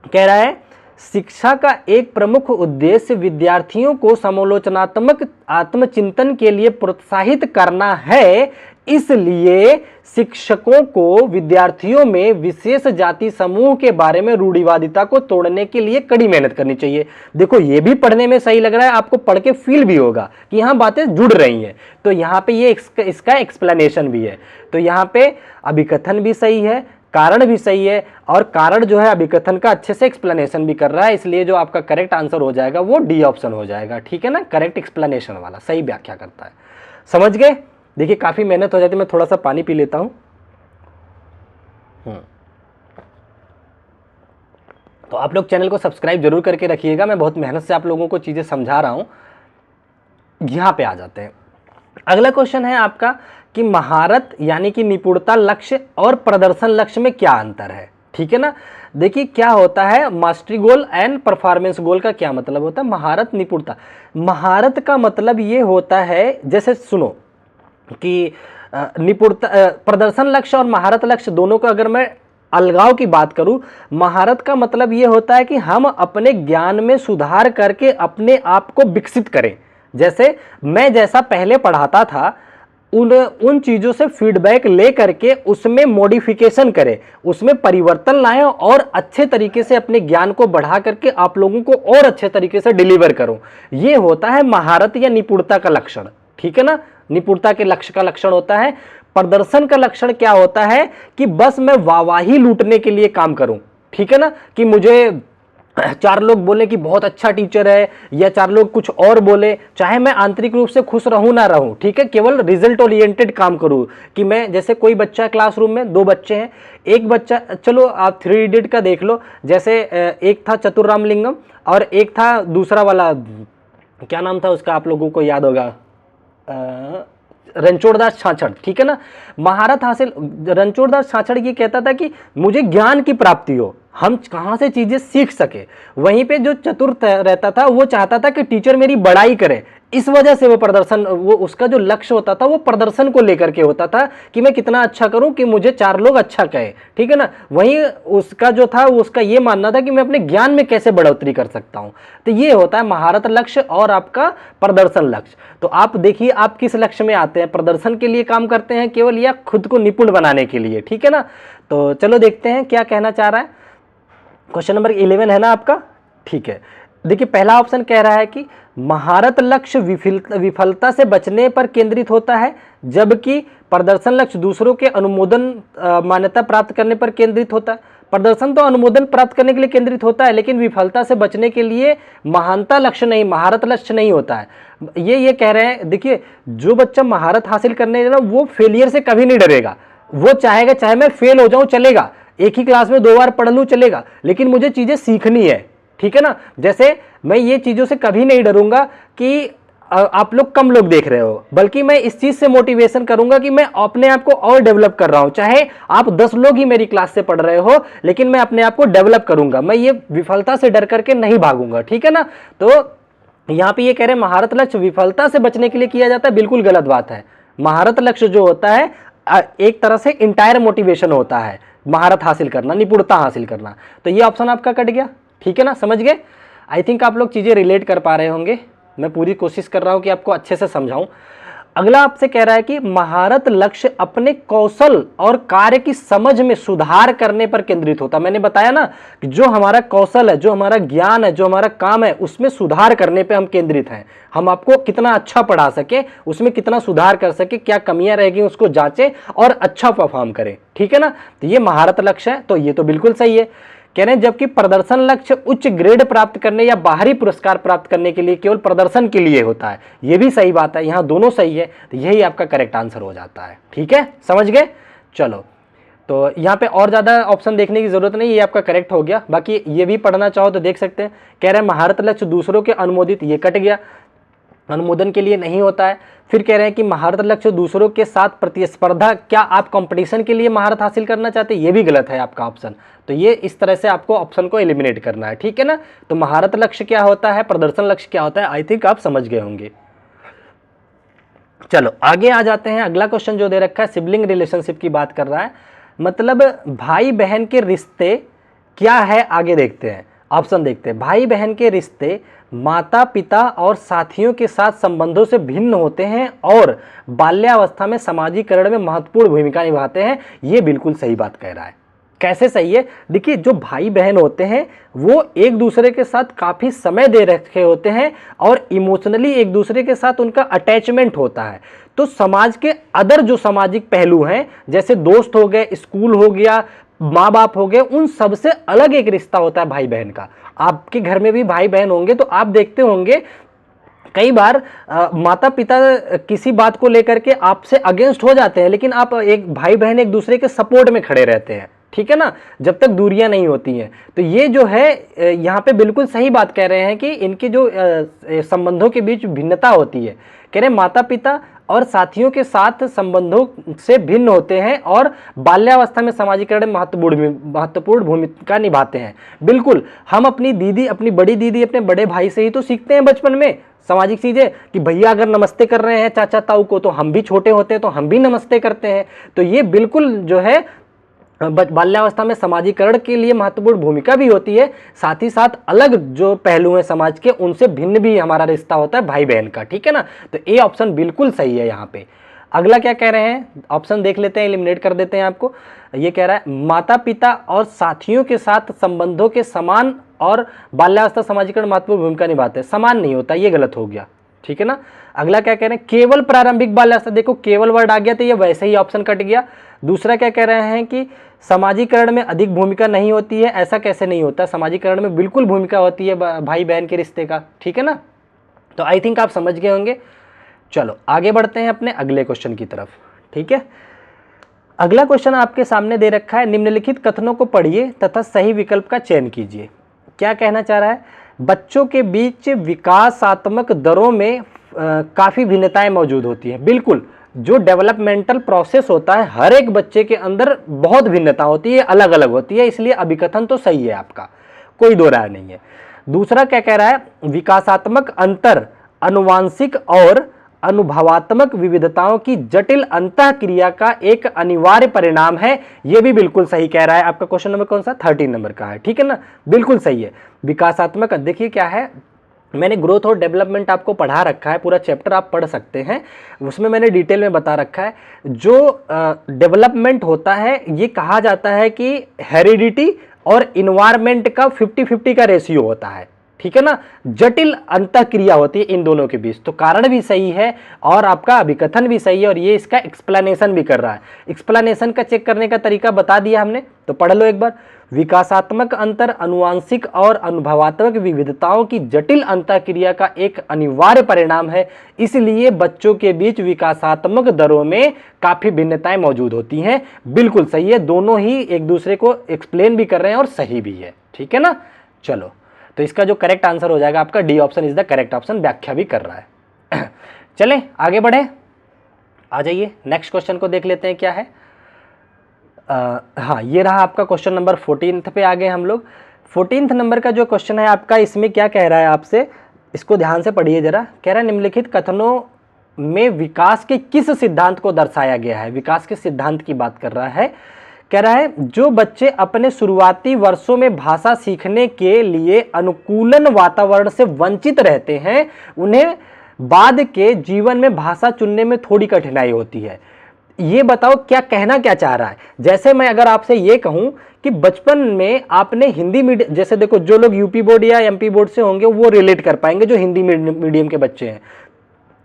कह रहा है शिक्षा का एक प्रमुख उद्देश्य विद्यार्थियों को समालोचनात्मक आत्मचिंतन के लिए प्रोत्साहित करना है, इसलिए शिक्षकों को विद्यार्थियों में विशेष जाति समूह के बारे में रूढ़िवादिता को तोड़ने के लिए कड़ी मेहनत करनी चाहिए। देखो ये भी पढ़ने में सही लग रहा है, आपको पढ़ के फील भी होगा कि यहाँ बातें जुड़ रही हैं। तो यहाँ पे ये इसका एक्सप्लेनेशन भी है। तो यहाँ पे अभिकथन भी सही है, कारण भी सही है, और कारण जो है अभिकथन का अच्छे से एक्सप्लेनेशन भी कर रहा है, इसलिए जो आपका करेक्ट आंसर हो जाएगा वो डी ऑप्शन हो जाएगा, ठीक है ना। करेक्ट एक्सप्लेनेशन वाला, सही व्याख्या करता है। समझ गए। देखिए काफी मेहनत हो जाती है, मैं थोड़ा सा पानी पी लेता हूं। तो आप लोग चैनल को सब्सक्राइब जरूर करके रखिएगा, मैं बहुत मेहनत से आप लोगों को चीजें समझा रहा हूं। यहां पे आ जाते हैं। अगला क्वेश्चन है आपका कि महारत यानी कि निपुणता लक्ष्य और प्रदर्शन लक्ष्य में क्या अंतर है, ठीक है ना। देखिए क्या होता है मास्टरी गोल एंड परफॉर्मेंस गोल का क्या मतलब होता है। महारत, निपुणता, महारत का मतलब ये होता है, जैसे सुनो कि निपुणता, प्रदर्शन लक्ष्य और महारत लक्ष्य दोनों को अगर मैं अलगाव की बात करूं, महारत का मतलब ये होता है कि हम अपने ज्ञान में सुधार करके अपने आप को विकसित करें। जैसे मैं जैसा पहले पढ़ाता था उन चीजों से फीडबैक ले करके उसमें मॉडिफिकेशन करें, उसमें परिवर्तन लाएं और अच्छे तरीके से अपने ज्ञान को बढ़ा करके आप लोगों को और अच्छे तरीके से डिलीवर करूं। ये होता है महारत या निपुणता का लक्षण, ठीक है ना। निपुणता के लक्ष्य का लक्षण होता है। प्रदर्शन का लक्षण क्या होता है कि बस मैं वाहवाही लूटने के लिए काम करूं, ठीक है ना, कि मुझे चार लोग बोले कि बहुत अच्छा टीचर है, या चार लोग कुछ और बोले, चाहे मैं आंतरिक रूप से खुश रहूं ना रहूं, ठीक है, केवल रिजल्ट ओरिएंटेड काम करूं। कि मैं जैसे कोई बच्चा क्लासरूम में, दो बच्चे हैं, एक बच्चा, चलो आप 3 इडियट का देख लो, जैसे एक था चतुर रामलिंगम और एक था दूसरा वाला, क्या नाम था उसका, आप लोगों को याद होगा, रणछोड़दास छाछड़, ठीक है ना। महारत हासिल, रणछोड़दास छाछड़ ये कहता था कि मुझे ज्ञान की प्राप्ति हो, हम कहां से चीजें सीख सके। वहीं पे जो चतुर रहता था वो चाहता था कि टीचर मेरी बड़ाई करे, इस वजह से वो प्रदर्शन, वो उसका जो लक्ष्य होता था वो प्रदर्शन को लेकर के होता था कि मैं कितना अच्छा करूं कि मुझे चार लोग अच्छा कहे, ठीक है ना। वहीं उसका जो था उसका ये मानना था कि मैं अपने ज्ञान में कैसे बढ़ोतरी कर सकता हूं। तो ये होता है महारत लक्ष्य और आपका प्रदर्शन लक्ष्य। तो आप देखिए आप किस लक्ष्य में आते हैं, प्रदर्शन के लिए काम करते हैं केवल, या खुद को निपुण बनाने के लिए, ठीक है ना। तो चलो देखते हैं क्या कहना चाह रहा है। क्वेश्चन नंबर 11 है ना आपका, ठीक है। देखिए पहला ऑप्शन कह रहा है कि महारत लक्ष्य विफलता से बचने पर केंद्रित होता है, जबकि प्रदर्शन लक्ष्य दूसरों के अनुमोदन मान्यता प्राप्त करने पर केंद्रित होता है। प्रदर्शन तो अनुमोदन प्राप्त करने के लिए केंद्रित होता है, लेकिन विफलता से बचने के लिए महानता लक्ष्य नहीं, महारत लक्ष्य नहीं होता है। ये कह रहे हैं, देखिए जो बच्चा महारत हासिल करने ना वो फेलियर से कभी नहीं डरेगा। वो चाहेगा चाहे मैं फेल हो जाऊं चलेगा, एक ही क्लास में 2 बार पढ़ लूं चलेगा, लेकिन मुझे चीजें सीखनी है, ठीक है ना। जैसे मैं ये चीजों से कभी नहीं डरूंगा कि आप लोग कम लोग देख रहे हो, बल्कि मैं इस चीज से मोटिवेशन करूंगा कि मैं अपने आप को और डेवलप कर रहा हूं। चाहे आप 10 लोग ही मेरी क्लास से पढ़ रहे हो, लेकिन मैं अपने आप को डेवलप करूंगा, मैं ये विफलता से डर करके नहीं भागूंगा, ठीक है ना। तो यहां पे ये कह रहे हैं महारत लक्ष्य विफलता से बचने के लिए किया जाता है, बिल्कुल गलत बात है। महारत लक्ष्य जो होता है एक तरह से इंटायर मोटिवेशन होता है, महारत हासिल करना, निपुणता हासिल करना। तो ये ऑप्शन आपका कट गया, ठीक है ना, समझ गए। आई थिंक आप लोग चीजें रिलेट कर पा रहे होंगे, मैं पूरी कोशिश कर रहा हूं कि आपको अच्छे से समझाऊं। अगला आपसे कह रहा है कि महारत लक्ष्य अपने कौशल और कार्य की समझ में सुधार करने पर केंद्रित होता है। मैंने बताया ना कि जो हमारा कौशल है, जो हमारा ज्ञान है, जो हमारा काम है, उसमें सुधार करने पे हम केंद्रित हैं। हम आपको कितना अच्छा पढ़ा सके, उसमें कितना सुधार कर सके, क्या कमियां रहेगी उसको जांचें और अच्छा परफॉर्म करें, ठीक है ना। तो ये महारत लक्ष्य है, तो ये तो बिल्कुल सही है। कह रहे हैं जबकि प्रदर्शन लक्ष्य उच्च ग्रेड प्राप्त करने या बाहरी पुरस्कार प्राप्त करने के लिए, केवल प्रदर्शन के लिए होता है। यह भी सही बात है, यहां दोनों सही है, तो यही आपका करेक्ट आंसर हो जाता है, ठीक है, समझ गए। चलो, तो यहाँ पे और ज्यादा ऑप्शन देखने की जरूरत नहीं, ये आपका करेक्ट हो गया। बाकी ये भी पढ़ना चाहो तो देख सकते हैं। कह रहे हैं महारत लक्ष्य दूसरों के अनुमोदित, ये कट गया, अनुमोदन के लिए नहीं होता है। फिर कह रहे हैं कि महारत लक्ष्य दूसरों के साथ प्रतिस्पर्धा, क्या आप कंपटीशन के लिए महारत हासिल करना चाहते हैं, ये भी गलत है आपका ऑप्शन। तो ये इस तरह से आपको ऑप्शन को एलिमिनेट करना है, ठीक है ना। तो महारत लक्ष्य क्या होता है, प्रदर्शन लक्ष्य क्या होता है, आई थिंक आप समझ गए होंगे। चलो आगे आ जाते हैं। अगला क्वेश्चन जो दे रखा है सिबलिंग रिलेशनशिप की बात कर रहा है, मतलब भाई बहन के रिश्ते क्या है, आगे देखते हैं, ऑप्शन देखते हैं। भाई बहन के रिश्ते माता पिता और साथियों के साथ संबंधों से भिन्न होते हैं और बाल्यावस्था में सामाजिकरण में महत्वपूर्ण भूमिका निभाते हैं। ये बिल्कुल सही बात कह रहा है। कैसे सही है, देखिए जो भाई बहन होते हैं वो एक दूसरे के साथ काफी समय दे रखे होते हैं और इमोशनली एक दूसरे के साथ उनका अटैचमेंट होता है। तो समाज के अदर जो सामाजिक पहलू हैं, जैसे दोस्त हो गए, स्कूल हो गया, माँ बाप हो गए, उन सबसे अलग एक रिश्ता होता है भाई बहन का। आपके घर में भी भाई बहन होंगे तो आप देखते होंगे कई बार माता पिता किसी बात को लेकर के आपसे अगेंस्ट हो जाते हैं, लेकिन आप एक भाई बहन एक दूसरे के सपोर्ट में खड़े रहते हैं, ठीक है ना, जब तक दूरियां नहीं होती हैं। तो ये जो है यहाँ पे बिल्कुल सही बात कह रहे हैं कि इनके जो संबंधों के बीच भिन्नता होती है। कह रहे माता पिता और साथियों के साथ संबंधों से भिन्न होते हैं और बाल्यावस्था में सामाजिकरण में महत्वपूर्ण भूमिका निभाते हैं। बिल्कुल, हम अपनी दीदी, अपनी बड़ी दीदी, अपने बड़े भाई से ही तो सीखते हैं बचपन में सामाजिक चीजें, कि भैया अगर नमस्ते कर रहे हैं चाचा ताऊ को, तो हम भी छोटे होते हैं तो हम भी नमस्ते करते हैं। तो ये बिल्कुल जो है बाल्यावस्था में समाजीकरण के लिए महत्वपूर्ण भूमिका भी होती है, साथ ही साथ अलग जो पहलू हैं समाज के, उनसे भिन्न भी हमारा रिश्ता होता है भाई बहन का, ठीक है ना। तो ए ऑप्शन बिल्कुल सही है यहाँ पे। अगला क्या कह रहे हैं, ऑप्शन देख लेते हैं, एलिमिनेट कर देते हैं आपको। ये कह रहा है माता पिता और साथियों के साथ संबंधों के समान और बाल्यावस्था समाजीकरण महत्वपूर्ण भूमिका निभाते हैं, समान नहीं होता, ये गलत हो गया, ठीक है ना। अगला क्या कह रहे हैं, केवल प्रारंभिक बाल्यावस्था, देखो केवल वर्ड आ गया तो ये वैसे ही ऑप्शन कट गया। दूसरा क्या कह रहे हैं कि समाजीकरण में अधिक भूमिका नहीं होती है, ऐसा कैसे नहीं होता, समाजीकरण में बिल्कुल भूमिका होती है भाई बहन के रिश्ते का, ठीक है ना। तो आई थिंक आप समझ गए होंगे। चलो आगे बढ़ते हैं अपने अगले क्वेश्चन की तरफ, ठीक है। अगला क्वेश्चन आपके सामने दे रखा है, निम्नलिखित कथनों को पढ़िए तथा सही विकल्प का चयन कीजिए। क्या कहना चाह रहा है, बच्चों के बीच विकासात्मक दरों में काफ़ी भिन्नताएं मौजूद होती हैं। बिल्कुल, जो डेवलपमेंटल प्रोसेस होता है हर एक बच्चे के अंदर बहुत भिन्नता होती है, अलग अलग होती है, इसलिए अभिकथन तो सही है आपका, कोई दो राय नहीं है। दूसरा क्या कह रहा है, विकासात्मक अंतर आनुवांशिक और अनुभवात्मक विविधताओं की जटिल अंतःक्रिया का एक अनिवार्य परिणाम है। यह भी बिल्कुल सही कह रहा है। आपका क्वेश्चन नंबर कौन सा, 13 नंबर का है, ठीक है ना, बिल्कुल सही है। विकासात्मक, देखिए क्या है, मैंने ग्रोथ और डेवलपमेंट आपको पढ़ा रखा है, पूरा चैप्टर आप पढ़ सकते हैं, उसमें मैंने डिटेल में बता रखा है। जो डेवलपमेंट होता है ये कहा जाता है कि हेरिडिटी और इन्वायरमेंट का 50-50 का रेशियो होता है, ठीक है ना, जटिल अंतःक्रिया होती है इन दोनों के बीच। तो कारण भी सही है और आपका अभिकथन भी सही है और ये इसका एक्सप्लेनेशन भी कर रहा है। एक्सप्लेनेशन का चेक करने का तरीका बता दिया हमने, तो पढ़ लो एक बार। विकासात्मक अंतर अनुवांशिक और अनुभवात्मक विविधताओं की जटिल अंतःक्रिया का एक अनिवार्य परिणाम है, इसलिए बच्चों के बीच विकासात्मक दरों में काफी भिन्नताएं मौजूद होती हैं। बिल्कुल सही है, दोनों ही एक दूसरे को एक्सप्लेन भी कर रहे हैं और सही भी है, ठीक है ना। चलो, तो इसका जो करेक्ट आंसर हो जाएगा आपका D option is the correct option, व्याख्या भी कर रहा है। चलें आगे बढ़े, आ जाइए नेक्स्ट क्वेश्चन को देख लेते हैं क्या है। हाँ, ये रहा आपका क्वेश्चन नंबर 14 पे आ गए हम लोग। 14 नंबर का जो क्वेश्चन है आपका, इसमें क्या कह रहा है आपसे, इसको ध्यान से पढ़िए जरा। कह रहा है निम्नलिखित कथनों में विकास के किस सिद्धांत को दर्शाया गया है। विकास के सिद्धांत की बात कर रहा है। कह रहा है जो बच्चे अपने शुरुआती वर्षों में भाषा सीखने के लिए अनुकूलन वातावरण से वंचित रहते हैं, उन्हें बाद के जीवन में भाषा चुनने में थोड़ी कठिनाई होती है। ये बताओ क्या कहना क्या चाह रहा है। जैसे मैं अगर आपसे ये कहूं कि बचपन में आपने हिंदी मीडियम, जैसे देखो जो लोग यूपी बोर्ड या एमपी बोर्ड से होंगे वो रिलेट कर पाएंगे, जो हिंदी मीडियम के बच्चे हैं।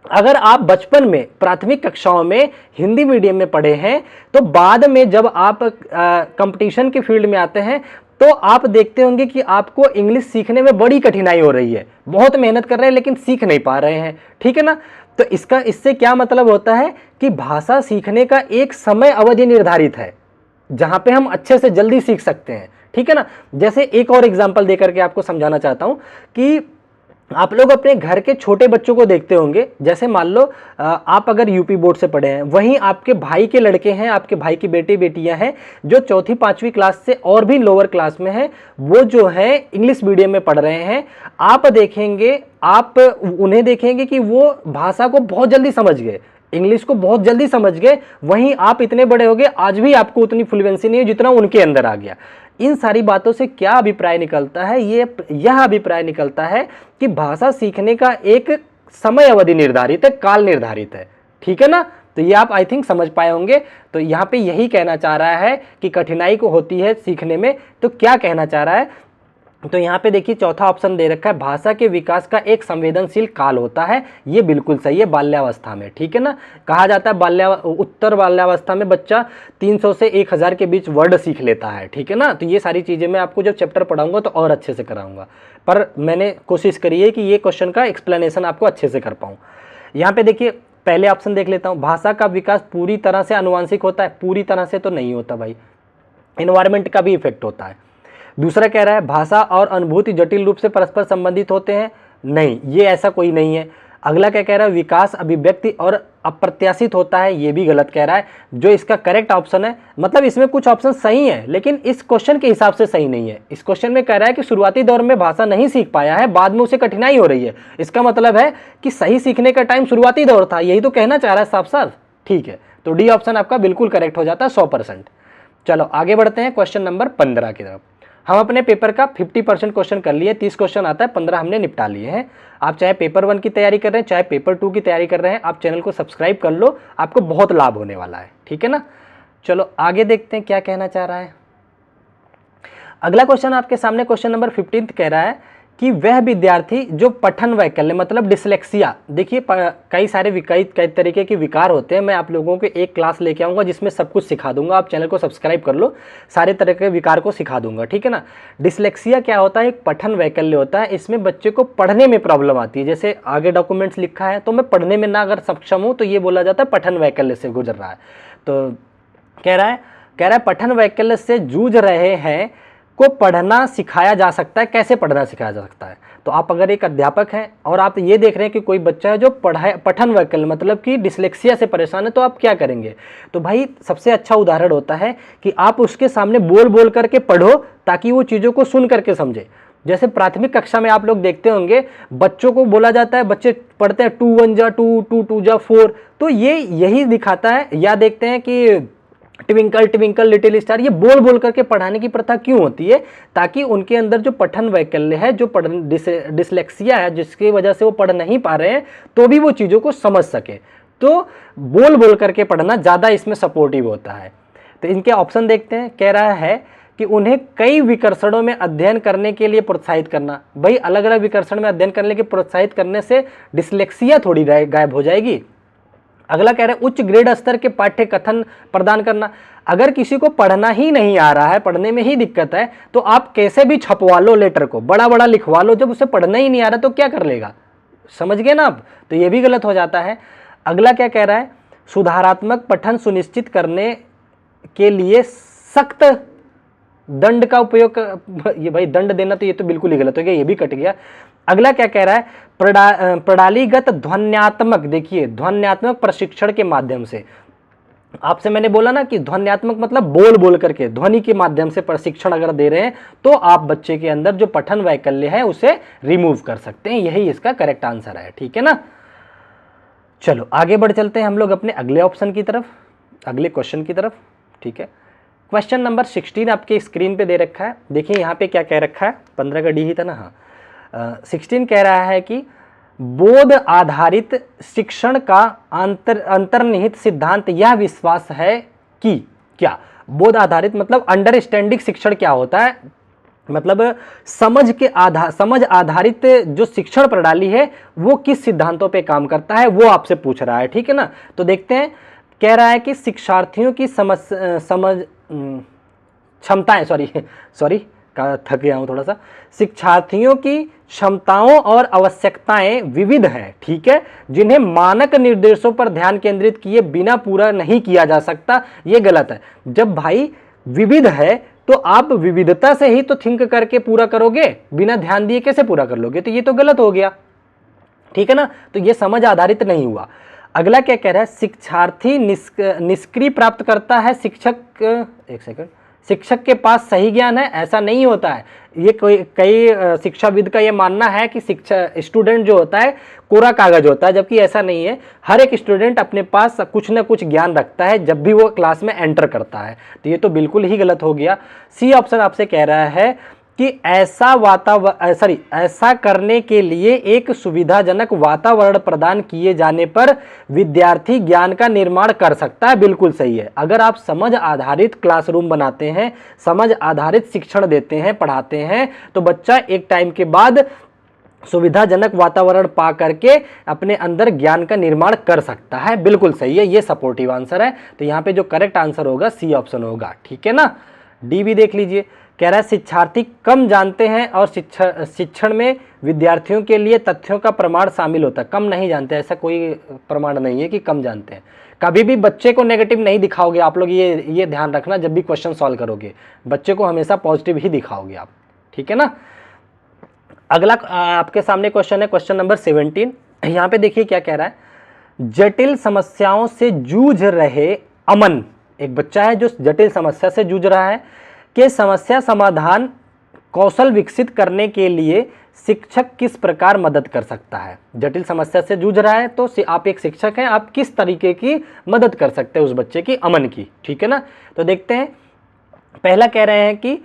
अगर आप बचपन में प्राथमिक कक्षाओं में हिंदी मीडियम में पढ़े हैं, तो बाद में जब आप कंपटीशन के फील्ड में आते हैं तो आप देखते होंगे कि आपको इंग्लिश सीखने में बड़ी कठिनाई हो रही है। बहुत मेहनत कर रहे हैं लेकिन सीख नहीं पा रहे हैं, ठीक है ना। तो इससे क्या मतलब होता है कि भाषा सीखने का एक समय अवधि निर्धारित है जहां पे हम अच्छे से जल्दी सीख सकते हैं, ठीक है ना। जैसे एक और एग्जांपल देकर के आपको समझाना चाहता हूं कि आप लोग अपने घर के छोटे बच्चों को देखते होंगे। जैसे मान लो आप अगर यूपी बोर्ड से पढ़े हैं, वहीं आपके भाई के लड़के हैं, आपके भाई की बेटियां हैं जो चौथी पांचवी क्लास से और भी लोअर क्लास में हैं, वो जो है इंग्लिश मीडियम में पढ़ रहे हैं। आप देखेंगे, आप उन्हें देखेंगे कि वो भाषा को बहुत जल्दी समझ गए, इंग्लिश को बहुत जल्दी समझ गए। वहीं आप इतने बड़े हो गए, आज भी आपको उतनी फ्लुएंसी नहीं है जितना उनके अंदर आ गया। इन सारी बातों से क्या अभिप्राय निकलता है, यह अभिप्राय निकलता है कि भाषा सीखने का एक समय अवधि निर्धारित है, काल निर्धारित है, ठीक है ना। तो ये आप आई थिंक समझ पाए होंगे। तो यहाँ पे यही कहना चाह रहा है कि कठिनाई को होती है सीखने में। तो क्या कहना चाह रहा है, तो यहाँ पे देखिए चौथा ऑप्शन दे रखा है, भाषा के विकास का एक संवेदनशील काल होता है। ये बिल्कुल सही है, बाल्यावस्था में, ठीक है ना। कहा जाता है उत्तर बाल्यावस्था में बच्चा 300 से 1000 के बीच वर्ड सीख लेता है, ठीक है ना। तो ये सारी चीजें मैं आपको जब चैप्टर पढ़ाऊंगा तो और अच्छे से कराऊंगा, पर मैंने कोशिश करी है कि ये क्वेश्चन का एक्सप्लेनेशन आपको अच्छे से कर पाऊँ। यहाँ पे देखिए पहले ऑप्शन देख लेता हूँ, भाषा का विकास पूरी तरह से आनुवांशिक होता है। पूरी तरह से तो नहीं होता भाई, इन्वायरमेंट का भी इफेक्ट होता है। दूसरा कह रहा है भाषा और अनुभूति जटिल रूप से परस्पर संबंधित होते हैं। नहीं, ये ऐसा कोई नहीं है। अगला क्या कह रहा है, विकास अभिव्यक्ति और अप्रत्याशित होता है। ये भी गलत कह रहा है। जो इसका करेक्ट ऑप्शन है, मतलब इसमें कुछ ऑप्शन सही हैं लेकिन इस क्वेश्चन के हिसाब से सही नहीं है। इस क्वेश्चन में कह रहा है कि शुरुआती दौर में भाषा नहीं सीख पाया है, बाद में उसे कठिनाई हो रही है। इसका मतलब है कि सही सीखने का टाइम शुरुआती दौर था, यही तो कहना चाह रहा है साफ साफ, ठीक है। तो डी ऑप्शन आपका बिल्कुल करेक्ट हो जाता है 100%। चलो आगे बढ़ते हैं क्वेश्चन नंबर 15 की तरफ। हम अपने पेपर का 50% क्वेश्चन कर लिए, 30 क्वेश्चन आता है, 15 हमने निपटा लिए हैं। आप चाहे पेपर 1 की तैयारी कर रहे हैं, चाहे पेपर 2 की तैयारी कर रहे हैं, आप चैनल को सब्सक्राइब कर लो, आपको बहुत लाभ होने वाला है, ठीक है ना। चलो आगे देखते हैं क्या कहना चाह रहा है। अगला क्वेश्चन आपके सामने क्वेश्चन नंबर 15 कह रहा है कि वह विद्यार्थी जो पठन वैकल्य मतलब डिसलेक्सिया, देखिए कई तरीके के विकार होते हैं। मैं आप लोगों को एक क्लास लेके आऊँगा जिसमें सब कुछ सिखा दूंगा, आप चैनल को सब्सक्राइब कर लो, सारे तरह के विकार को सिखा दूंगा, ठीक है ना। डिसलेक्सिया क्या होता है, एक पठन वैकल्य होता है। इसमें बच्चे को पढ़ने में प्रॉब्लम आती है। जैसे आगे डॉक्यूमेंट्स लिखा है तो मैं पढ़ने में ना अगर सक्षम हूँ तो ये बोला जाता है पठन वैकल्य से गुजर रहा है। तो कह रहा है पठन वैकल्य से जूझ रहे हैं को पढ़ना सिखाया जा सकता है। कैसे पढ़ना सिखाया जा सकता है, तो आप अगर एक अध्यापक हैं और आप ये देख रहे हैं कि कोई बच्चा है जो पठन वैकल्य मतलब कि डिसलेक्सिया से परेशान है, तो आप क्या करेंगे। तो भाई सबसे अच्छा उदाहरण होता है कि आप उसके सामने बोल बोल करके पढ़ो ताकि वो चीज़ों को सुन करके समझे। जैसे प्राथमिक कक्षा में आप लोग देखते होंगे बच्चों को बोला जाता है, बच्चे पढ़ते हैं 2 1 जा 2 2 2 जा 4, तो ये यही दिखाता है। या देखते हैं कि ट्विंकल ट्विंकल लिटिल स्टार, ये बोल बोल करके पढ़ाने की प्रथा क्यों होती है, ताकि उनके अंदर जो पठन वैकल्य है, जो डिसलेक्सिया है, जिसकी वजह से वो पढ़ नहीं पा रहे हैं तो भी वो चीज़ों को समझ सके। तो बोल बोल करके पढ़ना ज़्यादा इसमें सपोर्टिव होता है। तो इनके ऑप्शन देखते हैं। कह रहा है कि उन्हें कई विकर्षणों में अध्ययन करने के लिए प्रोत्साहित करना। भाई अलग अलग विकर्षण में अध्ययन करने के प्रोत्साहित करने से डिसलेक्सिया थोड़ी गायब हो जाएगी। अगला कह रहे हैं उच्च ग्रेड स्तर के पाठ्य कथन प्रदान करना। अगर किसी को पढ़ना ही नहीं आ रहा है, पढ़ने में ही दिक्कत है, तो आप कैसे भी छपवा लो लेटर को, बड़ा बड़ा लिखवा लो, जब उसे पढ़ना ही नहीं आ रहा तो क्या कर लेगा, समझ गए ना आप। तो ये भी गलत हो जाता है। अगला क्या कह रहा है, सुधारात्मक पठन सुनिश्चित करने के लिए सख्त दंड का उपयोग ये भाई दंड देना तो ये तो बिल्कुल ही गलत हो गया, ये भी कट गया। अगला क्या कह रहा है, प्रणालीगत ध्वन्यात्मक, देखिए ध्वन्यात्मक प्रशिक्षण के माध्यम से, आपसे मैंने बोला ना कि ध्वन्यात्मक मतलब बोल बोल करके ध्वनि के माध्यम से प्रशिक्षण अगर दे रहे हैं तो आप बच्चे के अंदर जो पठन वैकल्य है उसे रिमूव कर सकते हैं। यही इसका करेक्ट आंसर है, ठीक है ना। चलो आगे बढ़ चलते हैं हम लोग अपने अगले ऑप्शन की तरफ, अगले क्वेश्चन की तरफ, ठीक है। क्वेश्चन नंबर 16 आपके स्क्रीन पे दे रखा है। देखिए यहाँ पे क्या कह रखा है, 15 का डी ही था ना, हाँ। 16 कह रहा है कि बोध आधारित शिक्षण का अंतर्निहित सिद्धांत यह विश्वास है कि, क्या बोध आधारित मतलब अंडरस्टैंडिंग शिक्षण क्या होता है, मतलब समझ आधारित जो शिक्षण प्रणाली है वो किस सिद्धांतों पे काम करता है, वो आपसे पूछ रहा है, ठीक है ना। तो देखते हैं, कह रहा है कि शिक्षार्थियों की क्षमताएं, सॉरी थक गया हूं थोड़ा सा, शिक्षार्थियों की क्षमताओं और आवश्यकताएं विविध हैं, ठीक है, जिन्हें मानक निर्देशों पर ध्यान केंद्रित किए बिना पूरा नहीं किया जा सकता। ये गलत है। जब भाई विविध है तो आप विविधता से ही तो थिंक करके पूरा करोगे, बिना ध्यान दिए कैसे पूरा कर लोगे, तो ये तो गलत हो गया, ठीक है ना। तो ये समझ आधारित नहीं हुआ। अगला क्या कह रहा है, शिक्षार्थी निष्क्रिय प्राप्त करता है, शिक्षक के पास सही ज्ञान है, ऐसा नहीं होता है। ये कई शिक्षाविद का ये मानना है कि स्टूडेंट जो होता है कोरा कागज होता है, जबकि ऐसा नहीं है। हर एक स्टूडेंट अपने पास कुछ ना कुछ ज्ञान रखता है जब भी वो क्लास में एंटर करता है। तो ये तो बिल्कुल ही गलत हो गया। सी ऑप्शन आपसे कह रहा है कि ऐसा करने के लिए एक सुविधाजनक वातावरण प्रदान किए जाने पर विद्यार्थी ज्ञान का निर्माण कर सकता है। बिल्कुल सही है। अगर आप समझ आधारित क्लासरूम बनाते हैं, समझ आधारित शिक्षण देते हैं, पढ़ाते हैं, तो बच्चा एक टाइम के बाद सुविधाजनक वातावरण पा करके अपने अंदर ज्ञान का निर्माण कर सकता है। बिल्कुल सही है, ये सपोर्टिव आंसर है। तो यहाँ पे जो करेक्ट आंसर होगा सी ऑप्शन होगा, ठीक है ना। डी भी देख लीजिए, कह रहा है शिक्षार्थी कम जानते हैं और शिक्षण में विद्यार्थियों के लिए तथ्यों का प्रमाण शामिल होता है। कम नहीं जानते, ऐसा कोई प्रमाण नहीं है कि कम जानते हैं। कभी भी बच्चे को नेगेटिव नहीं दिखाओगे आप लोग, ये ध्यान रखना। जब भी क्वेश्चन सॉल्व करोगे बच्चे को हमेशा पॉजिटिव ही दिखाओगे आप, ठीक है ना। अगला आपके सामने क्वेश्चन है, क्वेश्चन नंबर 17। यहाँ पे देखिए क्या कह रहा है, जटिल समस्याओं से जूझ रहे अमन, एक बच्चा है जो जटिल समस्या से जूझ रहा है, कि समस्या समाधान कौशल विकसित करने के लिए शिक्षक किस प्रकार मदद कर सकता है। जटिल समस्या से जूझ रहा है तो आप एक शिक्षक हैं, आप किस तरीके की मदद कर सकते हैं उस बच्चे की, अमन की, ठीक है ना। तो देखते हैं, पहला कह रहे हैं कि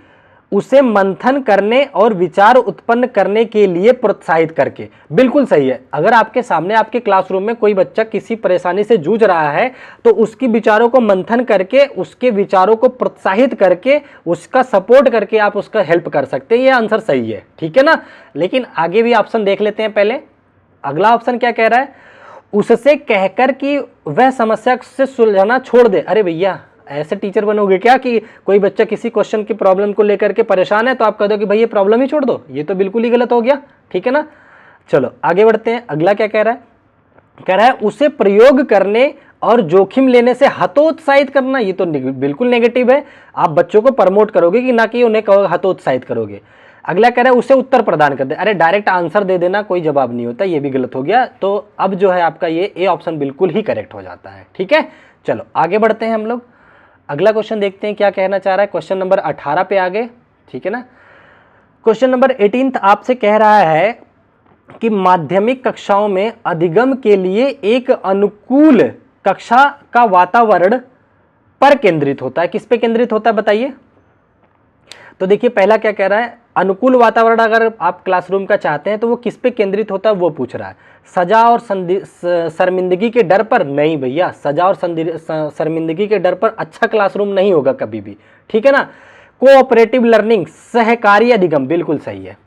उसे मंथन करने और विचार उत्पन्न करने के लिए प्रोत्साहित करके। बिल्कुल सही है। अगर आपके सामने आपके क्लासरूम में कोई बच्चा किसी परेशानी से जूझ रहा है तो उसकी विचारों को मंथन करके, उसके विचारों को प्रोत्साहित करके, उसका सपोर्ट करके आप उसका हेल्प कर सकते हैं। ये आंसर सही है, ठीक है ना। लेकिन आगे भी ऑप्शन देख लेते हैं पहले। अगला ऑप्शन क्या कह रहा है, उससे कहकर कि वह समस्या से सुलझाना छोड़ दे। अरे भैया, ऐसे टीचर बनोगे क्या कि कोई बच्चा किसी क्वेश्चन की प्रॉब्लम को लेकर के परेशान है तो आप कह दो कि भाई ये प्रॉब्लम ही छोड़ दो। ये तो बिल्कुल ही गलत हो गया, ठीक है ना। चलो आगे बढ़ते हैं। अगला क्या कह रहा है, कह रहा है उसे प्रयोग करने और जोखिम लेने से हतोत्साहित करना। ये तो बिल्कुल नेगेटिव है। आप बच्चों को प्रमोट करोगे कि ना कि उन्हें हतोत्साहित करोगे। अगला कह रहा है उसे उत्तर प्रदान कर दे। अरे डायरेक्ट आंसर दे देना, कोई जवाब नहीं होता, ये भी गलत हो गया। तो अब जो है आपका ये ए ऑप्शन बिल्कुल ही करेक्ट हो जाता है, ठीक है। चलो आगे बढ़ते हैं हम लोग। अगला क्वेश्चन देखते हैं क्या कहना चाह रहा है। क्वेश्चन नंबर 18 पे आगे, ठीक है ना। क्वेश्चन नंबर 18 आपसे कह रहा है कि माध्यमिक कक्षाओं में अधिगम के लिए एक अनुकूल कक्षा का वातावरण पर केंद्रित होता है। किस पे केंद्रित होता है बताइए। तो देखिए पहला क्या कह रहा है, अनुकूल वातावरण अगर आप क्लासरूम का चाहते हैं तो वो किस पे केंद्रित होता है वो पूछ रहा है। सजा और शर्मिंदगी के डर पर? नहीं भैया, सजा और शर्मिंदगी के डर पर अच्छा क्लासरूम नहीं होगा कभी भी, ठीक है ना। कोऑपरेटिव लर्निंग, सहकारी अधिगम, बिल्कुल सही है।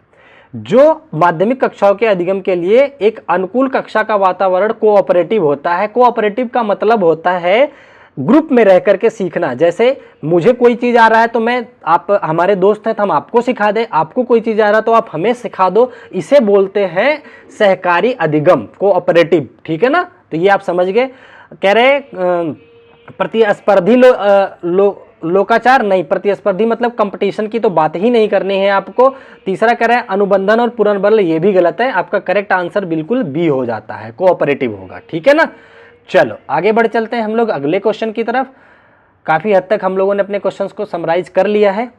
जो माध्यमिक कक्षाओं के अधिगम के लिए एक अनुकूल कक्षा का वातावरण कोऑपरेटिव होता है। कोऑपरेटिव का मतलब होता है ग्रुप में रह करके सीखना। जैसे मुझे कोई चीज आ रहा है तो मैं, आप हमारे दोस्त हैं तो हम आपको सिखा दें, आपको कोई चीज आ रहा है तो आप हमें सिखा दो, इसे बोलते हैं सहकारी अधिगम, कोऑपरेटिव। ठीक है ना, तो ये आप समझ गए। कह रहे प्रतिस्पर्धी लोकाचार नहीं, प्रतिस्पर्धी मतलब कंपटीशन की तो बात ही नहीं करनी है आपको। तीसरा कह रहे हैं अनुबंधन और पुनर्बल, ये भी गलत है। आपका करेक्ट आंसर बिल्कुल बी हो जाता है, कोऑपरेटिव होगा। ठीक है ना, चलो आगे बढ़ चलते हैं हम लोग अगले क्वेश्चन की तरफ। काफी हद तक हम लोगों ने अपने क्वेश्चंस को समराइज कर लिया है।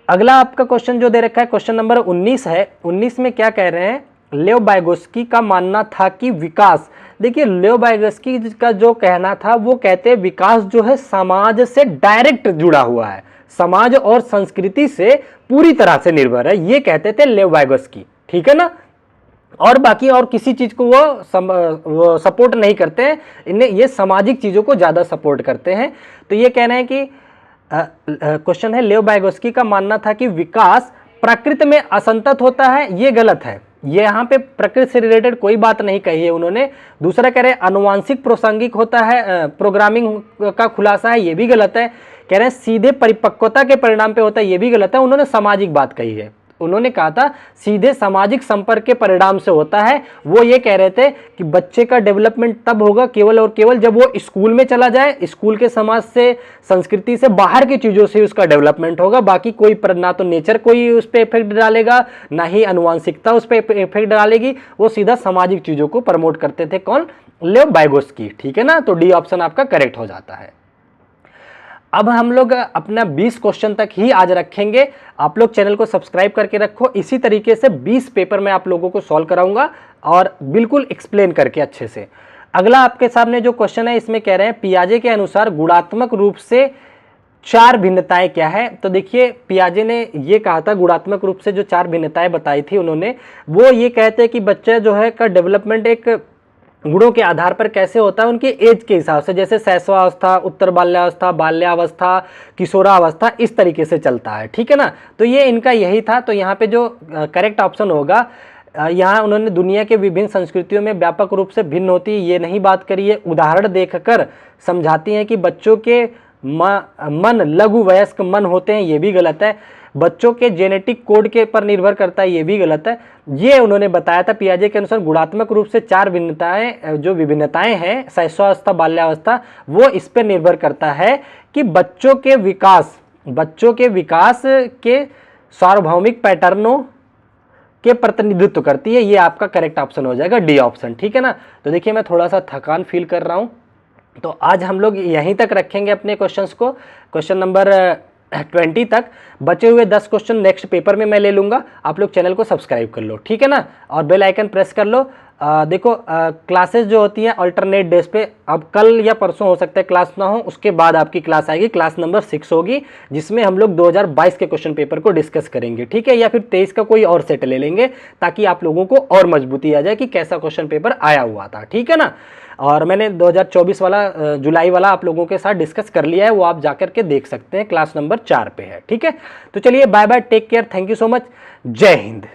अगला आपका क्वेश्चन जो दे रखा है क्वेश्चन नंबर 19 है। 19 में क्या कह रहे हैं, लेव वाइगोस्की का मानना था कि विकास, देखिए लेव वाइगोस्की का जो कहना था वो कहते हैं विकास जो है समाज से डायरेक्ट जुड़ा हुआ है, समाज और संस्कृति से पूरी तरह से निर्भर है, ये कहते थे लेव वाइगोस्की। ठीक है ना, और बाकी और किसी चीज को वो सपोर्ट नहीं करते हैं, इन्हें ये सामाजिक चीजों को ज्यादा सपोर्ट करते हैं। तो ये कहना है कि क्वेश्चन है, लेव वाइगोस्की का मानना था कि विकास प्रकृति में असंतत होता है, ये गलत है। ये यहाँ पे प्रकृति से रिलेटेड कोई बात नहीं कही है उन्होंने। दूसरा कह रहे हैं अनुवांशिक प्रासंगिक होता है, प्रोग्रामिंग का खुलासा है, ये भी गलत है। कह रहे हैं सीधे परिपक्वता के परिणाम पे होता है, ये भी गलत है। उन्होंने सामाजिक बात कही है, उन्होंने कहा था सीधे सामाजिक संपर्क के परिणाम से होता है। वो ये कह रहे थे कि बच्चे का डेवलपमेंट तब होगा केवल और केवल जब वो स्कूल में चला जाए, स्कूल के समाज से, संस्कृति से, बाहर की चीजों से उसका डेवलपमेंट होगा। बाकी कोई ना तो नेचर कोई उस पर इफेक्ट डालेगा, ना ही अनुवांशिकता उस पर इफेक्ट डालेगी, वो सीधा सामाजिक चीजों को प्रमोट करते थे। कौन? लेव वाइगोस्की। ठीक है ना, तो डी ऑप्शन आपका करेक्ट हो जाता है। अब हम लोग अपना 20 क्वेश्चन तक ही आज रखेंगे। आप लोग चैनल को सब्सक्राइब करके रखो, इसी तरीके से 20 पेपर मैं आप लोगों को सॉल्व कराऊंगा और बिल्कुल एक्सप्लेन करके अच्छे से। अगला आपके सामने जो क्वेश्चन है इसमें कह रहे हैं पियाजे के अनुसार गुणात्मक रूप से 4 भिन्नताएं क्या है। तो देखिए पियाजे ने ये कहा था गुणात्मक रूप से जो 4 भिन्नताएं बताई थी उन्होंने, वो ये कहते हैं कि बच्चा जो है का डेवलपमेंट एक गुणों के आधार पर कैसे होता है, उनके एज के हिसाब से, जैसे शैशवावस्था, उत्तर बाल्यावस्था, बाल्यावस्था, किशोरावस्था, इस तरीके से चलता है। ठीक है ना, तो ये इनका यही था। तो यहाँ पे जो करेक्ट ऑप्शन होगा, यहाँ उन्होंने दुनिया के विभिन्न संस्कृतियों में व्यापक रूप से भिन्न होती है, ये नहीं बात करी है। उदाहरण देखकर समझाती हैं कि बच्चों के मन लघु वयस्क मन होते हैं, ये भी गलत है। बच्चों के जेनेटिक कोड के पर निर्भर करता है, ये भी गलत है। ये उन्होंने बताया था पियाजे के अनुसार गुणात्मक रूप से 4 भिन्नताएं, जो विभिन्नताएं हैं शैशवावस्था, बाल्यावस्था, वो इस पर निर्भर करता है कि बच्चों के विकास के सार्वभौमिक पैटर्नों के प्रतिनिधित्व करती है। ये आपका करेक्ट ऑप्शन हो जाएगा, डी ऑप्शन। ठीक है ना, तो देखिए मैं थोड़ा सा थकान फील कर रहा हूँ, तो आज हम लोग यहीं तक रखेंगे अपने क्वेश्चंस को। क्वेश्चन नंबर 20 तक, बचे हुए 10 क्वेश्चन नेक्स्ट पेपर में मैं ले लूंगा। आप लोग चैनल को सब्सक्राइब कर लो, ठीक है ना, और बेल आइकन प्रेस कर लो। देखो क्लासेस जो होती हैं अल्टरनेट डेज पे, अब कल या परसों हो सकता है क्लास ना हो, उसके बाद आपकी क्लास आएगी, क्लास नंबर 6 होगी, जिसमें हम लोग 2022 के क्वेश्चन पेपर को डिस्कस करेंगे। ठीक है, या फिर 23 का कोई और सेट ले लेंगे, ताकि आप लोगों को और मजबूती आ जाए कि कैसा क्वेश्चन पेपर आया हुआ था। ठीक है ना, और मैंने 2024 वाला जुलाई वाला आप लोगों के साथ डिस्कस कर लिया है, वो आप जाकर के देख सकते हैं, क्लास नंबर 4 पे है। ठीक है, तो चलिए bye bye, take care, thank you so much, जय हिंद।